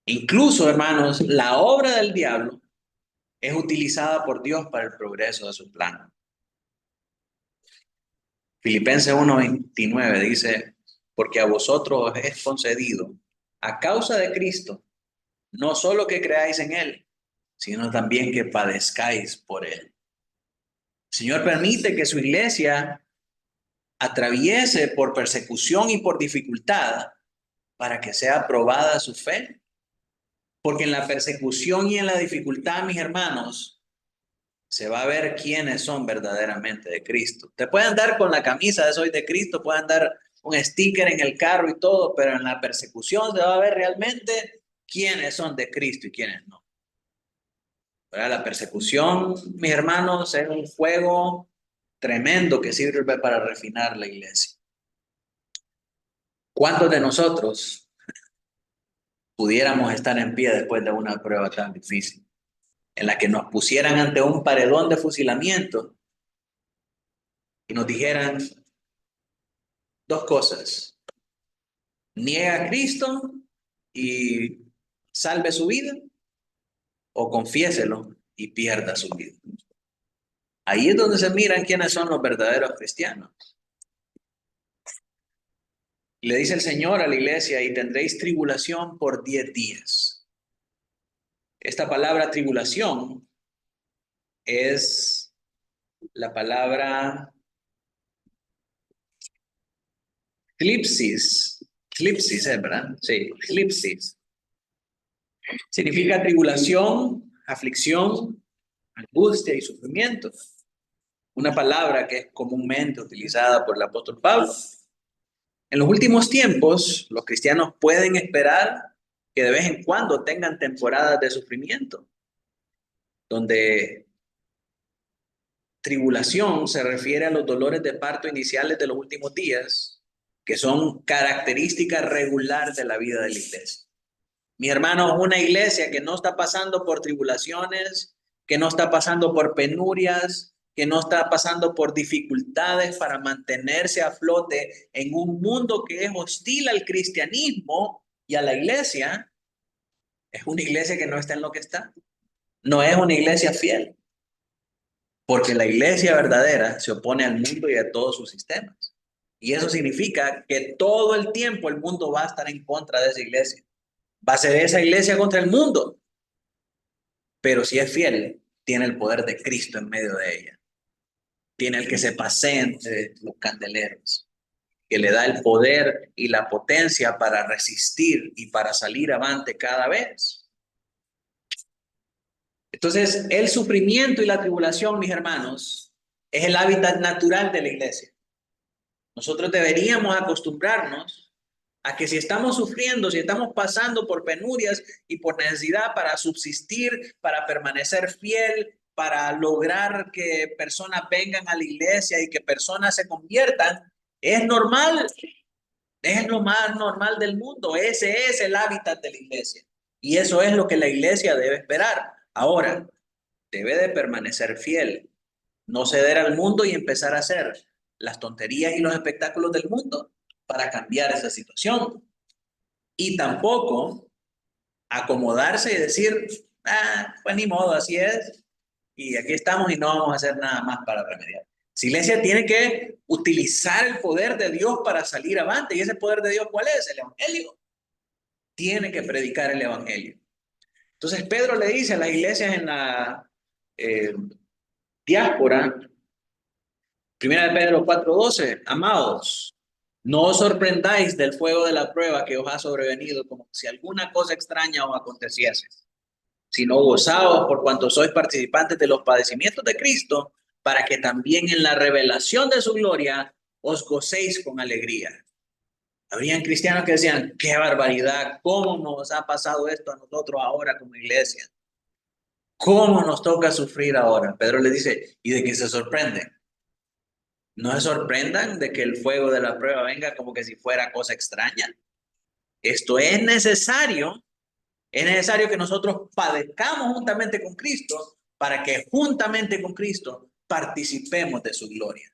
Incluso, hermanos, la obra del diablo es utilizada por Dios para el progreso de su plan. Filipenses 1:29 dice, porque a vosotros os es concedido, a causa de Cristo, no solo que creáis en Él, sino también que padezcáis por Él. El Señor permite que su iglesia atraviese por persecución y por dificultad para que sea probada su fe. Porque en la persecución y en la dificultad, mis hermanos, se va a ver quiénes son verdaderamente de Cristo. Te pueden andar con la camisa de soy de Cristo, pueden andar un sticker en el carro y todo, pero en la persecución se va a ver realmente quiénes son de Cristo y quiénes no. ¿Verdad? La persecución, mis hermanos, es un fuego tremendo que sirve para refinar la iglesia. ¿Cuántos de nosotros pudiéramos estar en pie después de una prueba tan difícil, en la que nos pusieran ante un paredón de fusilamiento y nos dijeran dos cosas: niega a Cristo y salve su vida, o confiéselo y pierda su vida? Ahí es donde se miran quiénes son los verdaderos cristianos. Le dice el Señor a la iglesia, y tendréis tribulación por 10 días. Esta palabra tribulación es la palabra clipsis, ¿verdad? Sí, clipsis. Significa tribulación, aflicción, angustia y sufrimiento. Una palabra que es comúnmente utilizada por el apóstol Pablo. En los últimos tiempos, los cristianos pueden esperar que de vez en cuando tengan temporadas de sufrimiento, donde tribulación se refiere a los dolores de parto iniciales de los últimos días, que son característica regular de la vida de la iglesia. Mi hermano, una iglesia que no está pasando por tribulaciones, que no está pasando por penurias, que no está pasando por dificultades para mantenerse a flote en un mundo que es hostil al cristianismo y a la iglesia, es una iglesia que no está en lo que está. No es una iglesia fiel. Porque la iglesia verdadera se opone al mundo y a todos sus sistemas. Y eso significa que todo el tiempo el mundo va a estar en contra de esa iglesia. Va a ser esa iglesia contra el mundo. Pero si es fiel, tiene el poder de Cristo en medio de ella. Tiene el que se pasea entre los candeleros, que le da el poder y la potencia para resistir y para salir avante cada vez. Entonces, el sufrimiento y la tribulación, mis hermanos, es el hábitat natural de la iglesia. Nosotros deberíamos acostumbrarnos a que si estamos sufriendo, si estamos pasando por penurias y por necesidad para subsistir, para permanecer fiel, para lograr que personas vengan a la iglesia y que personas se conviertan, es normal, es lo más normal del mundo. Ese es el hábitat de la iglesia. Y eso es lo que la iglesia debe esperar. Ahora, debe de permanecer fiel, no ceder al mundo y empezar a hacer las tonterías y los espectáculos del mundo para cambiar esa situación. Y tampoco acomodarse y decir, pues ni modo, así es, y aquí estamos y no vamos a hacer nada más para remediar. La iglesia tiene que utilizar el poder de Dios para salir avante. ¿Y ese poder de Dios cuál es? El evangelio. Tiene que predicar el evangelio. Entonces Pedro le dice a las iglesias en la diáspora, primera de Pedro 4:12, amados, no os sorprendáis del fuego de la prueba que os ha sobrevenido, como si alguna cosa extraña os aconteciese, sino gozaos por cuanto sois participantes de los padecimientos de Cristo, para que también en la revelación de su gloria os gocéis con alegría. Habrían cristianos que decían, qué barbaridad, ¿cómo nos ha pasado esto a nosotros ahora como iglesia? ¿Cómo nos toca sufrir ahora? Pedro les dice, ¿y de qué se sorprenden? No se sorprendan de que el fuego de la prueba venga como que si fuera cosa extraña. Esto es necesario que nosotros padezcamos juntamente con Cristo para que juntamente con Cristo participemos de su gloria.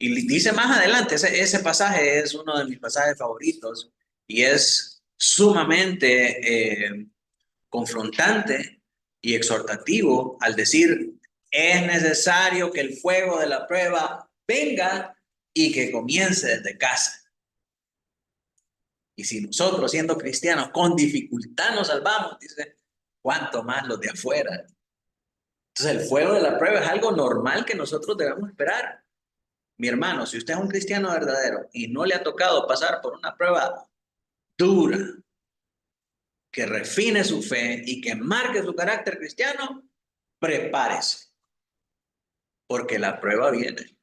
Y dice más adelante, ese pasaje es uno de mis pasajes favoritos y es sumamente confrontante y exhortativo al decir, es necesario que el fuego de la prueba venga y que comience desde casa. Y si nosotros, siendo cristianos, con dificultad nos salvamos, dice, ¿cuánto más los de afuera? Entonces el fuego de la prueba es algo normal que nosotros debemos esperar. Mi hermano, si usted es un cristiano verdadero y no le ha tocado pasar por una prueba dura, que refine su fe y que marque su carácter cristiano, prepárese, porque la prueba viene.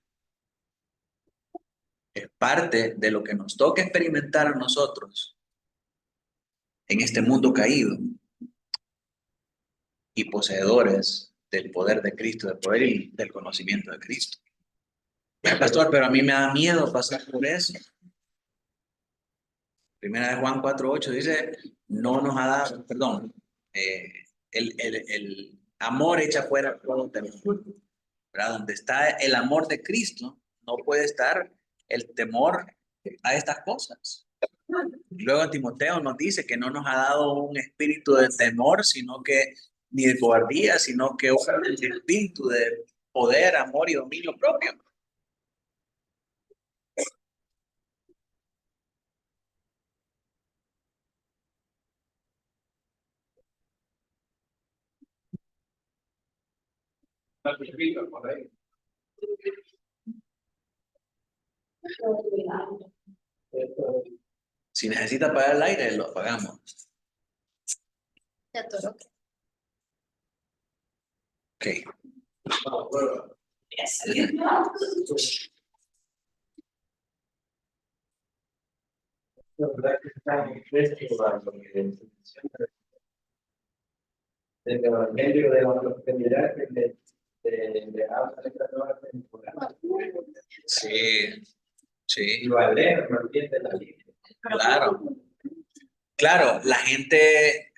Es parte de lo que nos toca experimentar a nosotros en este mundo caído y poseedores del poder de Cristo, del poder y del conocimiento de Cristo. Pastor, pero a mí me da miedo pasar por eso. Primera de Juan 4:8 dice, no nos ha dado, perdón, el amor echa fuera todo temor. ¿Verdad? Donde está el amor de Cristo, no puede estar el temor a estas cosas. Luego Timoteo nos dice que no nos ha dado un espíritu de temor, sino que ni de cobardía, sino que un espíritu de poder, amor y dominio propio. Si necesita apagar el aire, lo apagamos. Se atoró. Ok. Del evangelio de la prosperidad que le habla de esta nueva temporada. Sí, sí. Y Valero no entiende la Biblia. Claro. Claro, la gente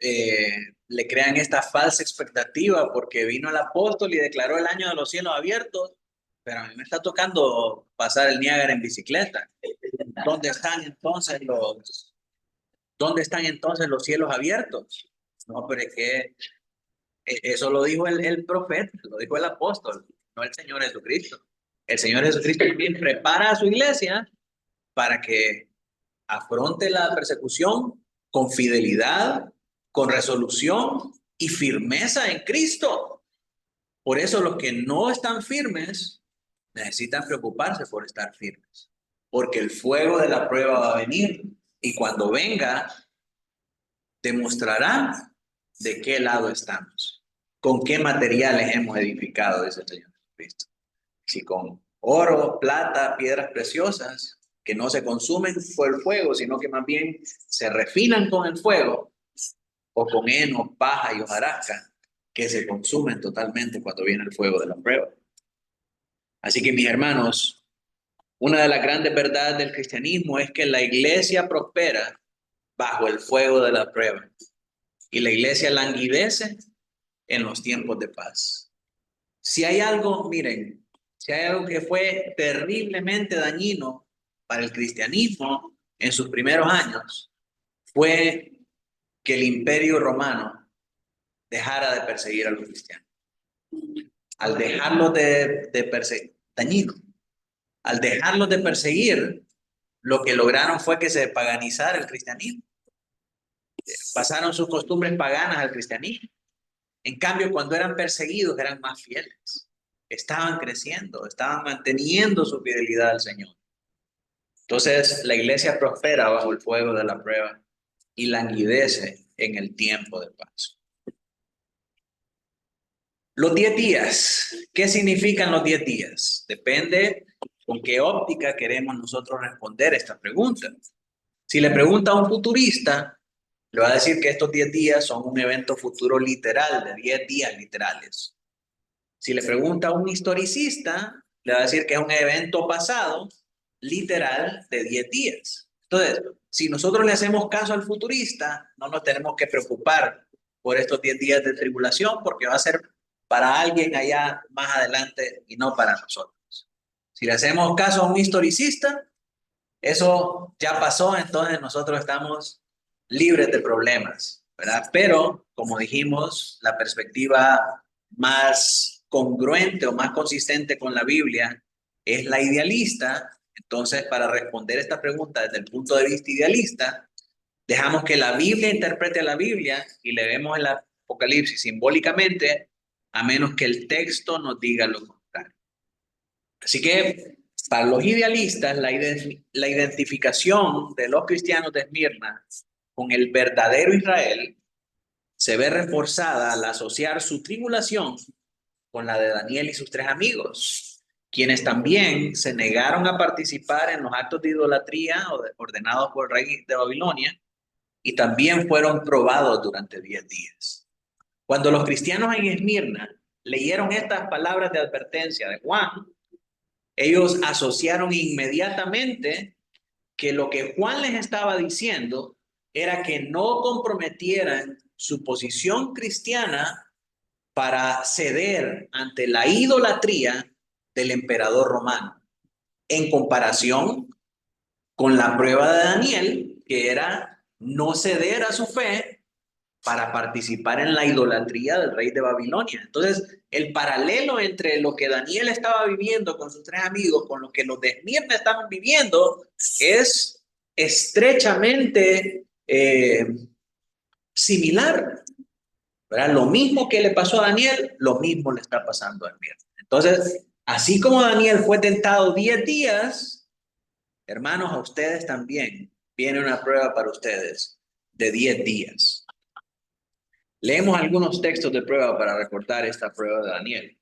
le crean esta falsa expectativa porque vino el apóstol y declaró el año de los cielos abiertos, pero a mí me está tocando pasar el Niágara en bicicleta. ¿Dónde están entonces los cielos abiertos? No, pero es que eso lo dijo el profeta, lo dijo el apóstol, no el Señor Jesucristo. El Señor Jesucristo también prepara a su iglesia para que afronte la persecución con fidelidad, con resolución y firmeza en Cristo. Por eso los que no están firmes necesitan preocuparse por estar firmes, porque el fuego de la prueba va a venir y cuando venga demostrará de qué lado estamos, con qué materiales hemos edificado, dice el Señor Jesucristo. Si con oro, plata, piedras preciosas, que no se consumen por el fuego, sino que más bien se refinan con el fuego, o con heno, paja y hojarasca, que se consumen totalmente cuando viene el fuego de la prueba. Así que, mis hermanos, una de las grandes verdades del cristianismo es que la iglesia prospera bajo el fuego de la prueba y la iglesia languidece en los tiempos de paz. Si hay algo, miren, si hay algo que fue terriblemente dañino para el cristianismo en sus primeros años, fue que el Imperio Romano dejara de perseguir a los cristianos. Al dejarlos de perseguir, dañino, al dejarlos de perseguir, lo que lograron fue que se paganizara el cristianismo. Pasaron sus costumbres paganas al cristianismo. En cambio, cuando eran perseguidos, eran más fieles. Estaban creciendo, estaban manteniendo su fidelidad al Señor. Entonces, la iglesia prospera bajo el fuego de la prueba y languidece en el tiempo de paz. Los 10 días. ¿Qué significan los 10 días? Depende con qué óptica queremos nosotros responder esta pregunta. Si le pregunta a un futurista, le va a decir que estos 10 días son un evento futuro literal, de 10 días literales. Si le pregunta a un historicista, le va a decir que es un evento pasado, literal, de 10 días. Entonces, si nosotros le hacemos caso al futurista, no nos tenemos que preocupar por estos 10 días de tribulación, porque va a ser para alguien allá más adelante y no para nosotros. Si le hacemos caso a un historicista, eso ya pasó, entonces nosotros estamos libres de problemas, ¿verdad? Pero, como dijimos, la perspectiva más congruente o más consistente con la Biblia es la idealista. Entonces, para responder esta pregunta desde el punto de vista idealista, dejamos que la Biblia interprete la Biblia y le vemos el Apocalipsis simbólicamente, a menos que el texto nos diga lo contrario. Así que, para los idealistas, la identificación de los cristianos de Esmirna con el verdadero Israel se ve reforzada al asociar su tribulación con la de Daniel y sus 3 amigos, quienes también se negaron a participar en los actos de idolatría ordenados por el rey de Babilonia y también fueron probados durante 10 días. Cuando los cristianos en Esmirna leyeron estas palabras de advertencia de Juan, ellos asociaron inmediatamente que lo que Juan les estaba diciendo era que no comprometieran su posición cristiana para ceder ante la idolatría del emperador romano, en comparación con la prueba de Daniel, que era no ceder a su fe para participar en la idolatría del rey de Babilonia. Entonces, el paralelo entre lo que Daniel estaba viviendo con sus 3 amigos, con lo que los de Esmirna estaban viviendo, es estrechamente similar, ¿verdad? Lo mismo que le pasó a Daniel, lo mismo le está pasando a Esmirna. Entonces, así como Daniel fue tentado 10 días, hermanos, a ustedes también viene una prueba para ustedes de 10 días. Leemos algunos textos de prueba para recordar esta prueba de Daniel.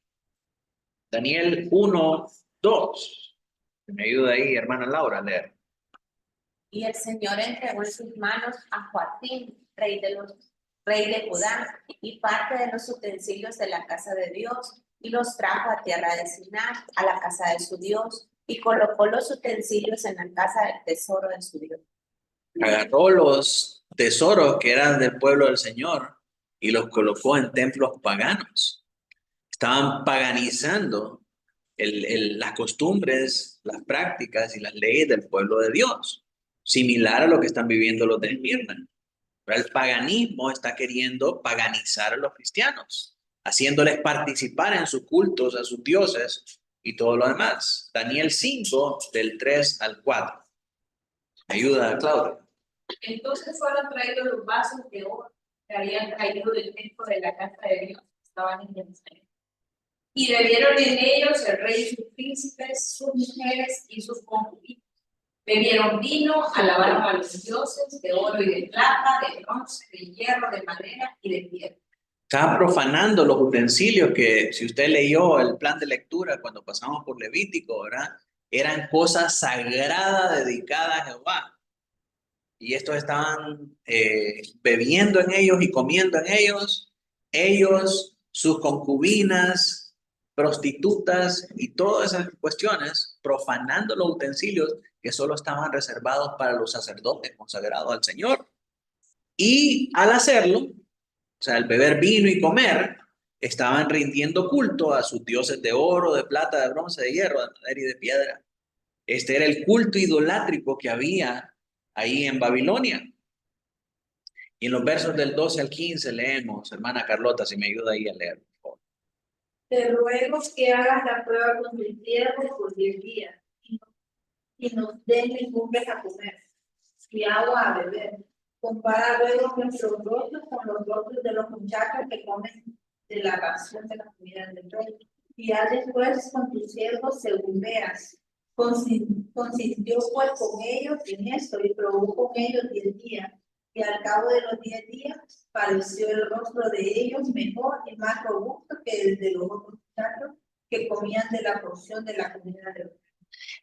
Daniel 1:2. Me ayuda ahí, hermana Laura, a leer. Y el Señor entregó en sus manos a Joaquín, rey de Judá, y parte de los utensilios de la casa de Dios, y los trajo a tierra de Siná, a la casa de su Dios, y colocó los utensilios en la casa del tesoro de su Dios. Agarró los tesoros que eran del pueblo del Señor y los colocó en templos paganos. Estaban paganizando las costumbres, las prácticas y las leyes del pueblo de Dios, similar a lo que están viviendo los de Esmirna. El paganismo está queriendo paganizar a los cristianos, haciéndoles participar en sus cultos a sus dioses y todo lo demás. Daniel 5, del 3 al 4. Ayuda, Claudia. Entonces fueron traídos los vasos de oro que habían caído del templo de la casa de Dios que estaban en Jerusalén. Y bebieron en ellos el rey y sus príncipes, sus mujeres y sus concubinas. Bebieron vino, alabaron a los dioses de oro y de plata, de bronce, de hierro, de madera y de piedra. Estaba profanando los utensilios que, si usted leyó el plan de lectura cuando pasamos por Levítico, ¿verdad? eran cosas sagradas dedicadas a Jehová. Y estos estaban bebiendo en ellos y comiendo en ellos, sus concubinas, prostitutas y todas esas cuestiones, profanando los utensilios que solo estaban reservados para los sacerdotes consagrados al Señor. Y al hacerlo, o sea, al beber vino y comer, estaban rindiendo culto a sus dioses de oro, de plata, de bronce, de hierro, de madera y de piedra. Este era el culto idolátrico que había ahí en Babilonia. Y en los versos del 12 al 15 leemos, hermana Carlota, si me ayuda ahí a leer, por favor. Te ruego que hagas la prueba con tu siervo por 10 días y nos den legumbres a comer y agua a beber. Compara luego nuestros rostros con los rostros de los muchachos que comen de la ración de la comida del rey. Y haz después con tus siervos según veas. Consintió pues con ellos en esto y probó con ellos 10 días. Y al cabo de los 10 días pareció el rostro de ellos mejor y más robusto que el de los otros muchachos que comían de la porción de la comida del rey.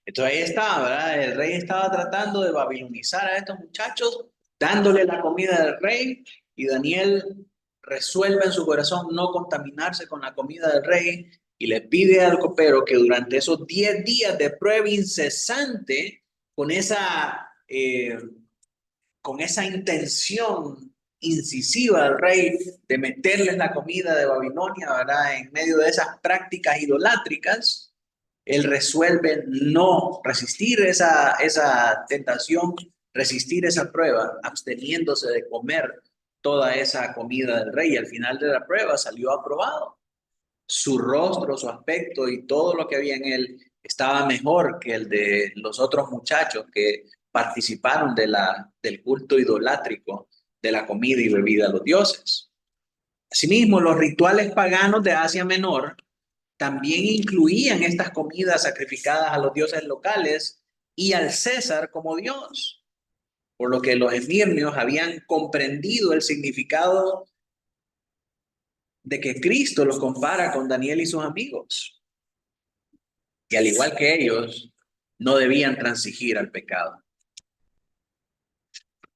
Entonces ahí estaba, ¿verdad? El rey estaba tratando de babilonizar a estos muchachos, dándole la comida del rey, y Daniel resuelve en su corazón no contaminarse con la comida del rey y le pide al copero que durante esos 10 días de prueba incesante, con esa intención incisiva del rey de meterles la comida de Babilonia, ¿verdad? En medio de esas prácticas idolátricas, él resuelve no resistir esa tentación, resistir esa prueba, absteniéndose de comer toda esa comida del rey. Y al final de la prueba salió aprobado. Su rostro, su aspecto y todo lo que había en él estaba mejor que el de los otros muchachos que participaron del culto idolátrico de la comida y bebida a los dioses. Asimismo, los rituales paganos de Asia Menor también incluían estas comidas sacrificadas a los dioses locales y al César como Dios, por lo que los esmirnios habían comprendido el significado de que Cristo los compara con Daniel y sus amigos. Y al igual que ellos, no debían transigir al pecado.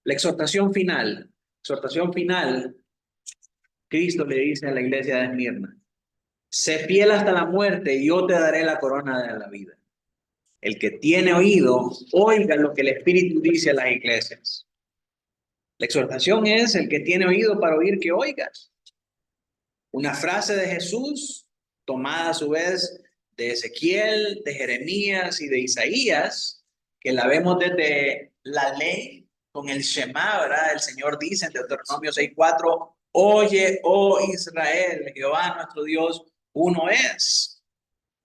La exhortación final, Cristo le dice a la iglesia de Esmirna: sé fiel hasta la muerte y yo te daré la corona de la vida. El que tiene oído, oiga lo que el Espíritu dice a las iglesias. La exhortación es: el que tiene oído para oír, que oigas. Una frase de Jesús, tomada a su vez de Ezequiel, de Jeremías y de Isaías, que la vemos desde la ley con el Shema, ¿verdad? El Señor dice en Deuteronomio 6:4, oye, oh Israel, Jehová nuestro Dios, uno es.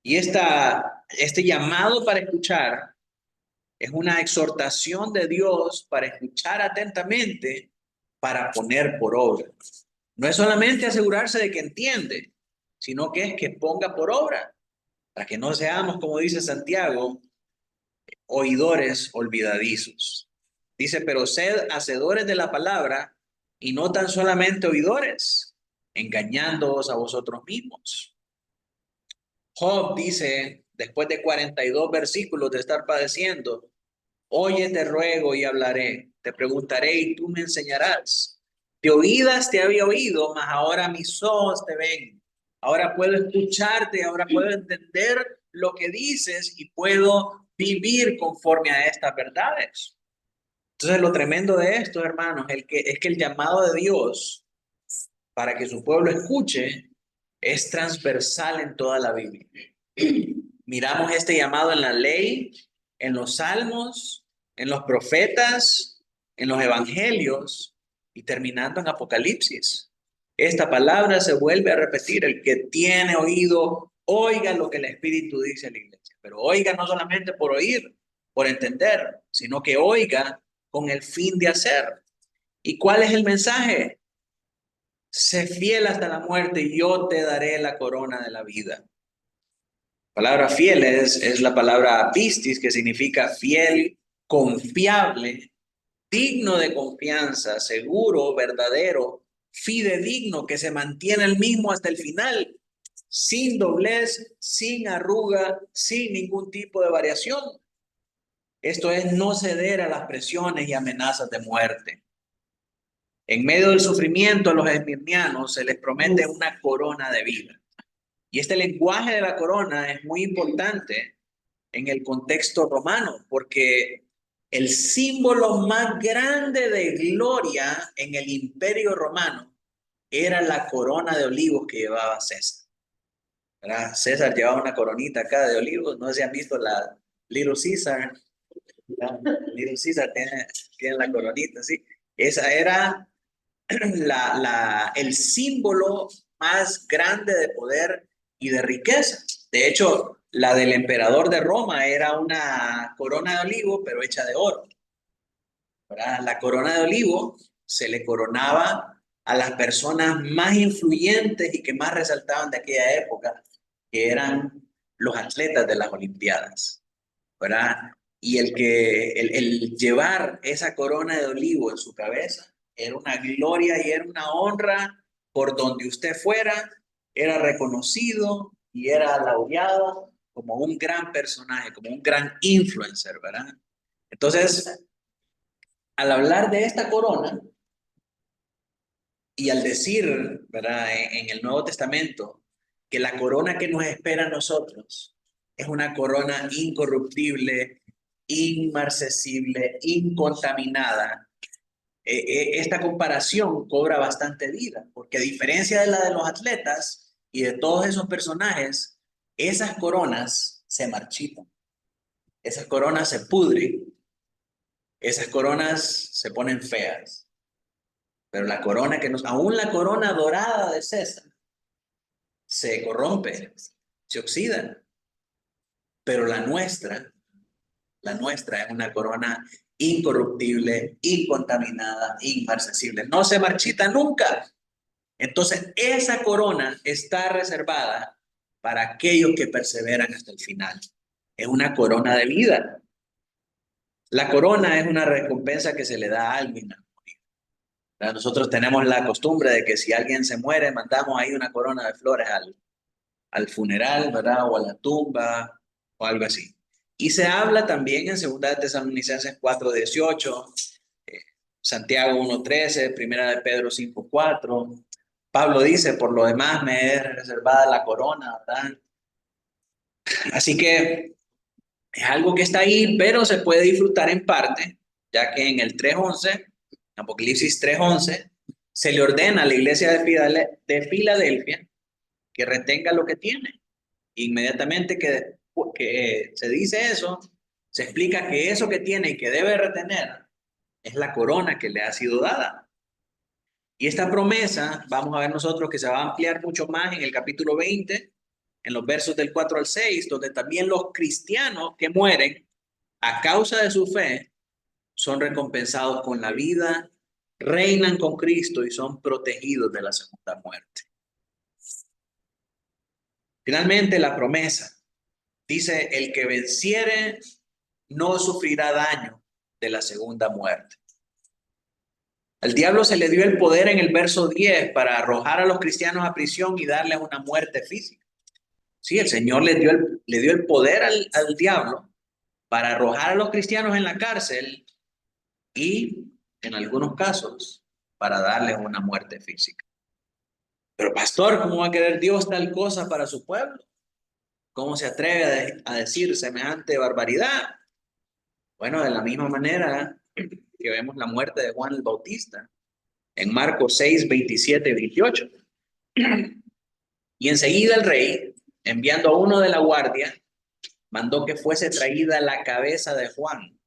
Y este llamado para escuchar es una exhortación de Dios para escuchar atentamente, para poner por obra. No es solamente asegurarse de que entiende, sino que es que ponga por obra, para que no seamos, como dice Santiago, oidores olvidadizos. Dice, pero sed hacedores de la palabra y no tan solamente oidores, engañándoos a vosotros mismos. Job dice, después de 42 versículos de estar padeciendo: oye, te ruego y hablaré, te preguntaré y tú me enseñarás. De oídas te había oído, mas ahora mis ojos te ven. Ahora puedo escucharte, ahora puedo entender lo que dices y puedo vivir conforme a estas verdades. Entonces, lo tremendo de esto, hermanos, es que el llamado de Dios para que su pueblo escuche es transversal en toda la Biblia. Miramos este llamado en la ley, en los salmos, en los profetas, en los evangelios y terminando en Apocalipsis. Esta palabra se vuelve a repetir: el que tiene oído, oiga lo que el Espíritu dice a la iglesia. Pero oiga no solamente por oír, por entender, sino que oiga con el fin de hacer. ¿Y cuál es el mensaje? Sé fiel hasta la muerte y yo te daré la corona de la vida. La palabra fiel es la palabra pistis, que significa fiel, confiable, digno de confianza, seguro, verdadero, fidedigno, que se mantiene el mismo hasta el final. sin doblez, sin arruga, sin ningún tipo de variación. Esto es no ceder a las presiones y amenazas de muerte. En medio del sufrimiento a los esmirnianos se les promete una corona de vida. Y este lenguaje de la corona es muy importante en el contexto romano, porque el símbolo más grande de gloria en el imperio romano era la corona de olivos que llevaba César. ¿Verdad? César llevaba una coronita acá de olivos, no sé si han visto la Little Caesar. Little Caesar tiene la coronita, ¿sí? Esa era el símbolo más grande de poder y de riqueza. De hecho, la del emperador de Roma era una corona de olivo, pero hecha de oro. ¿Verdad? La corona de olivo se le coronaba a las personas más influyentes y que más resaltaban de aquella época, que eran los atletas de las Olimpiadas. ¿Verdad? Y el llevar esa corona de olivo en su cabeza era una gloria y era una honra. Por donde usted fuera, era reconocido y era laureado como un gran personaje, como un gran influencer, ¿verdad? Entonces, al hablar de esta corona y al decir, ¿verdad?, en el Nuevo Testamento, que la corona que nos espera a nosotros es una corona incorruptible, inmarcesible, incontaminada. Esta comparación cobra bastante vida, porque a diferencia de la de los atletas y de todos esos personajes, esas coronas se marchitan, esas coronas se pudren, esas coronas se ponen feas. Pero la corona aún la corona dorada de César, se corrompe, se oxida. Pero la nuestra es una corona incorruptible, incontaminada, inmarcesible. No se marchita nunca. Entonces, esa corona está reservada para aquellos que perseveran hasta el final. Es una corona de vida. La corona es una recompensa que se le da a alguien al morir. Nosotros tenemos la costumbre de que si alguien se muere, mandamos ahí una corona de flores al funeral, ¿verdad? O a la tumba, o algo así. Y se habla también en 2 de Tesalonicenses 4:18, Santiago 1:13, 1 de Pedro 5:4. Pablo dice, por lo demás me es reservada la corona, ¿verdad? Así que es algo que está ahí, pero se puede disfrutar en parte, ya que en el 3:11, Apocalipsis 3:11, se le ordena a la iglesia de Filadelfia que retenga lo que tiene. Inmediatamente que se dice eso, se explica que eso que tiene y que debe retener es la corona que le ha sido dada. Y esta promesa, vamos a ver nosotros que se va a ampliar mucho más en el capítulo 20, en los versos del 4 al 6, donde también los cristianos que mueren a causa de su fe son recompensados con la vida, reinan con Cristo y son protegidos de la segunda muerte. Finalmente, la promesa dice, el que venciere no sufrirá daño de la segunda muerte. Al diablo se le dio el poder en el verso 10 para arrojar a los cristianos a prisión y darles una muerte física. Sí, el Señor le dio el poder al diablo para arrojar a los cristianos en la cárcel y, en algunos casos, para darles una muerte física. Pero pastor, ¿cómo va a querer Dios tal cosa para su pueblo? ¿Cómo se atreve a decir semejante barbaridad? Bueno, de la misma manera que vemos la muerte de Juan el Bautista en Marcos 6, 27 y 28. Y enseguida el rey, enviando a uno de la guardia, mandó que fuese traída la cabeza de Juan.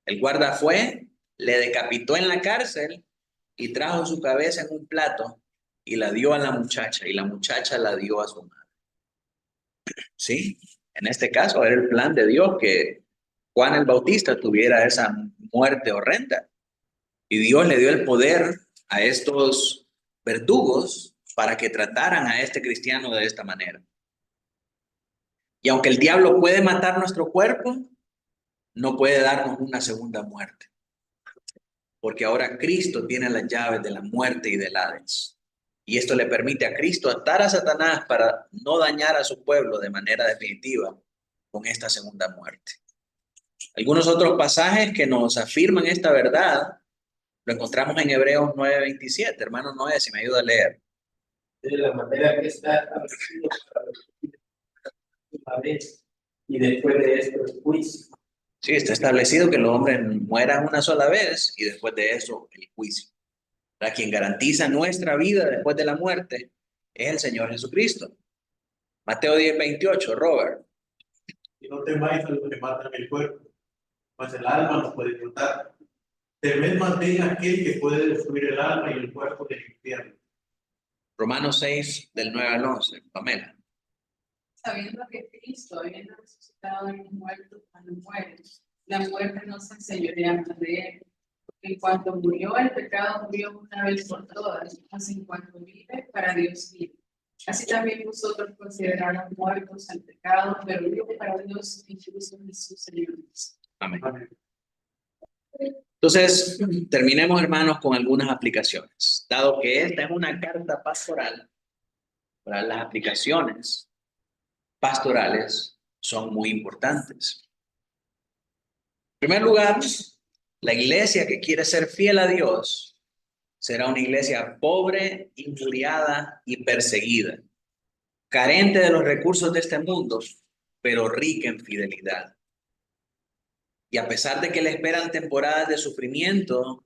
El guarda fue, le decapitó en la cárcel y trajo su cabeza en un plato y la dio a la muchacha, y la muchacha la dio a su madre. Sí, en este caso era el plan de Dios que Juan el Bautista tuviera esa muerte horrenda. Y Dios le dio el poder a estos verdugos para que trataran a este cristiano de esta manera. Y aunque el diablo puede matar nuestro cuerpo, no puede darnos una segunda muerte. Porque ahora Cristo tiene las llaves de la muerte y del Hades. Y esto le permite a Cristo atar a Satanás para no dañar a su pueblo de manera definitiva con esta segunda muerte. Algunos otros pasajes que nos afirman esta verdad lo encontramos en Hebreos 9:27. Hermano Noé, si me ayuda a leer. De la manera que está establecido para los una vez y después de esto el juicio. Sí, está establecido que los hombres mueran una sola vez y después de eso el juicio. Para quien garantiza nuestra vida después de la muerte es el Señor Jesucristo. Mateo 10:28, Robert. Y no temáis a los que matan el cuerpo, mas el alma no puede matar. Temed más bien a aquel que puede destruir el alma y el cuerpo del infierno. Romanos 6, del 9 al 11, Pamela. Sabiendo que Cristo, habiendo resucitado de los muertos cuando muere, la muerte no se enseñorea más de él. Porque en cuanto murió, el pecado murió una vez por todas, mas en cuanto vive, para Dios vive. Así también vosotros consideraron muertos al pecado, pero vivos para Dios en Cristo Jesús, Señor. Amén. Entonces, terminemos, hermanos, con algunas aplicaciones. Dado que esta es una carta pastoral, para las aplicaciones pastorales son muy importantes. En primer lugar, la iglesia que quiere ser fiel a Dios será una iglesia pobre, injuriada y perseguida, carente de los recursos de este mundo, pero rica en fidelidad. Y a pesar de que le esperan temporadas de sufrimiento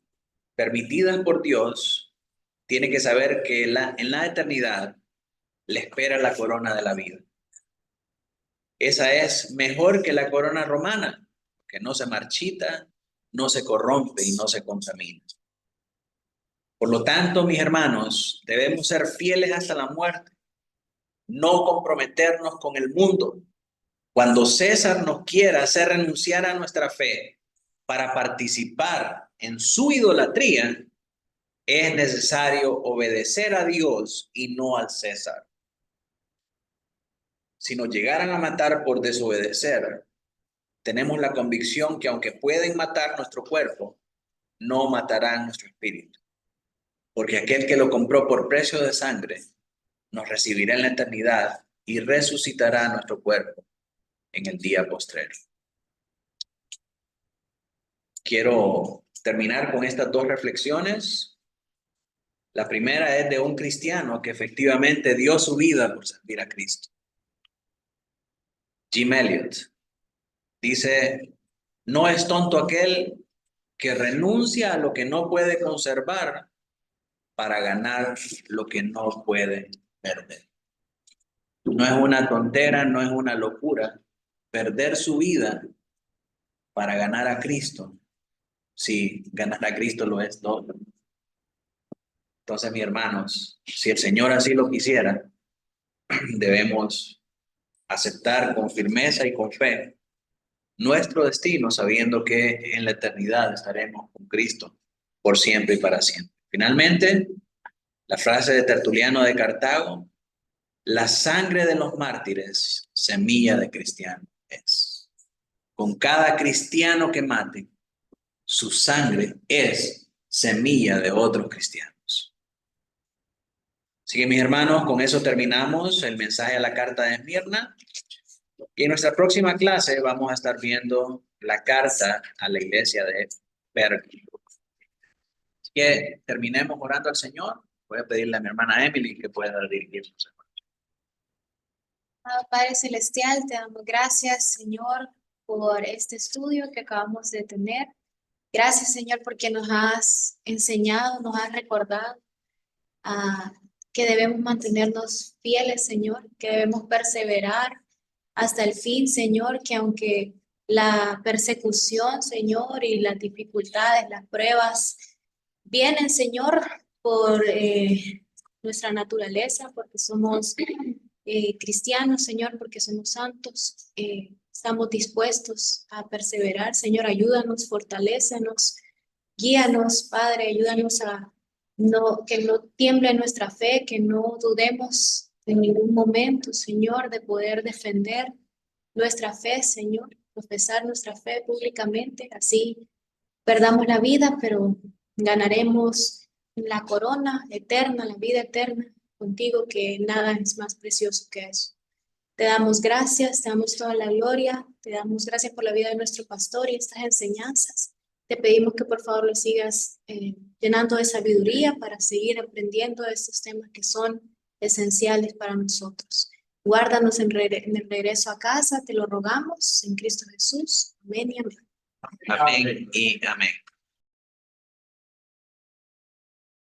permitidas por Dios, tiene que saber que en la eternidad le espera la corona de la vida. Esa es mejor que la corona romana, que no se marchita, no se corrompe y no se contamina. Por lo tanto, mis hermanos, debemos ser fieles hasta la muerte, no comprometernos con el mundo. Cuando César nos quiera hacer renunciar a nuestra fe para participar en su idolatría, es necesario obedecer a Dios y no al César. Si nos llegaran a matar por desobedecer, tenemos la convicción que aunque pueden matar nuestro cuerpo, no matarán nuestro espíritu. Porque aquel que lo compró por precio de sangre, nos recibirá en la eternidad y resucitará nuestro cuerpo en el día postrero. Quiero terminar con estas dos reflexiones. La primera es de un cristiano que efectivamente dio su vida por servir a Cristo. Jim Elliot dice: no es tonto aquel que renuncia a lo que no puede conservar para ganar lo que no puede perder. No es una tontera, no es una locura perder su vida para ganar a Cristo. Si ganar a Cristo lo es todo. Entonces, mis hermanos, si el Señor así lo quisiera, debemos aceptar con firmeza y con fe nuestro destino, sabiendo que en la eternidad estaremos con Cristo por siempre y para siempre. Finalmente, la frase de Tertuliano de Cartago: la sangre de los mártires, semilla de cristiano es. Con cada cristiano que mate, su sangre es semilla de otros cristianos. Así que, mis hermanos, con eso terminamos el mensaje a la carta de Esmirna. Y en nuestra próxima clase vamos a estar viendo la carta a la iglesia de Pérgamo. Así que terminemos orando al Señor. Voy a pedirle a mi hermana Emily que pueda dirigirnos. Padre Celestial, te damos gracias, Señor, por este estudio que acabamos de tener. Gracias, Señor, porque nos has enseñado, nos has recordado que debemos mantenernos fieles, Señor, que debemos perseverar hasta el fin, Señor, que aunque la persecución, Señor, y las dificultades, las pruebas vienen, Señor, por nuestra naturaleza, porque somos cristianos, Señor, porque somos santos, estamos dispuestos a perseverar. Señor, ayúdanos, fortalécenos, guíanos, Padre, ayúdanos a que no tiemble nuestra fe, que no dudemos en ningún momento, Señor, de poder defender nuestra fe, Señor, profesar nuestra fe públicamente, así perdamos la vida, pero ganaremos la corona eterna, la vida eterna contigo, que nada es más precioso que eso. Te damos gracias, te damos toda la gloria, te damos gracias por la vida de nuestro pastor y estas enseñanzas. Te pedimos que por favor lo sigas llenando de sabiduría para seguir aprendiendo de estos temas que son esenciales para nosotros. Guárdanos en el regreso a casa, te lo rogamos en Cristo Jesús. Amén y amén. Amén y amén.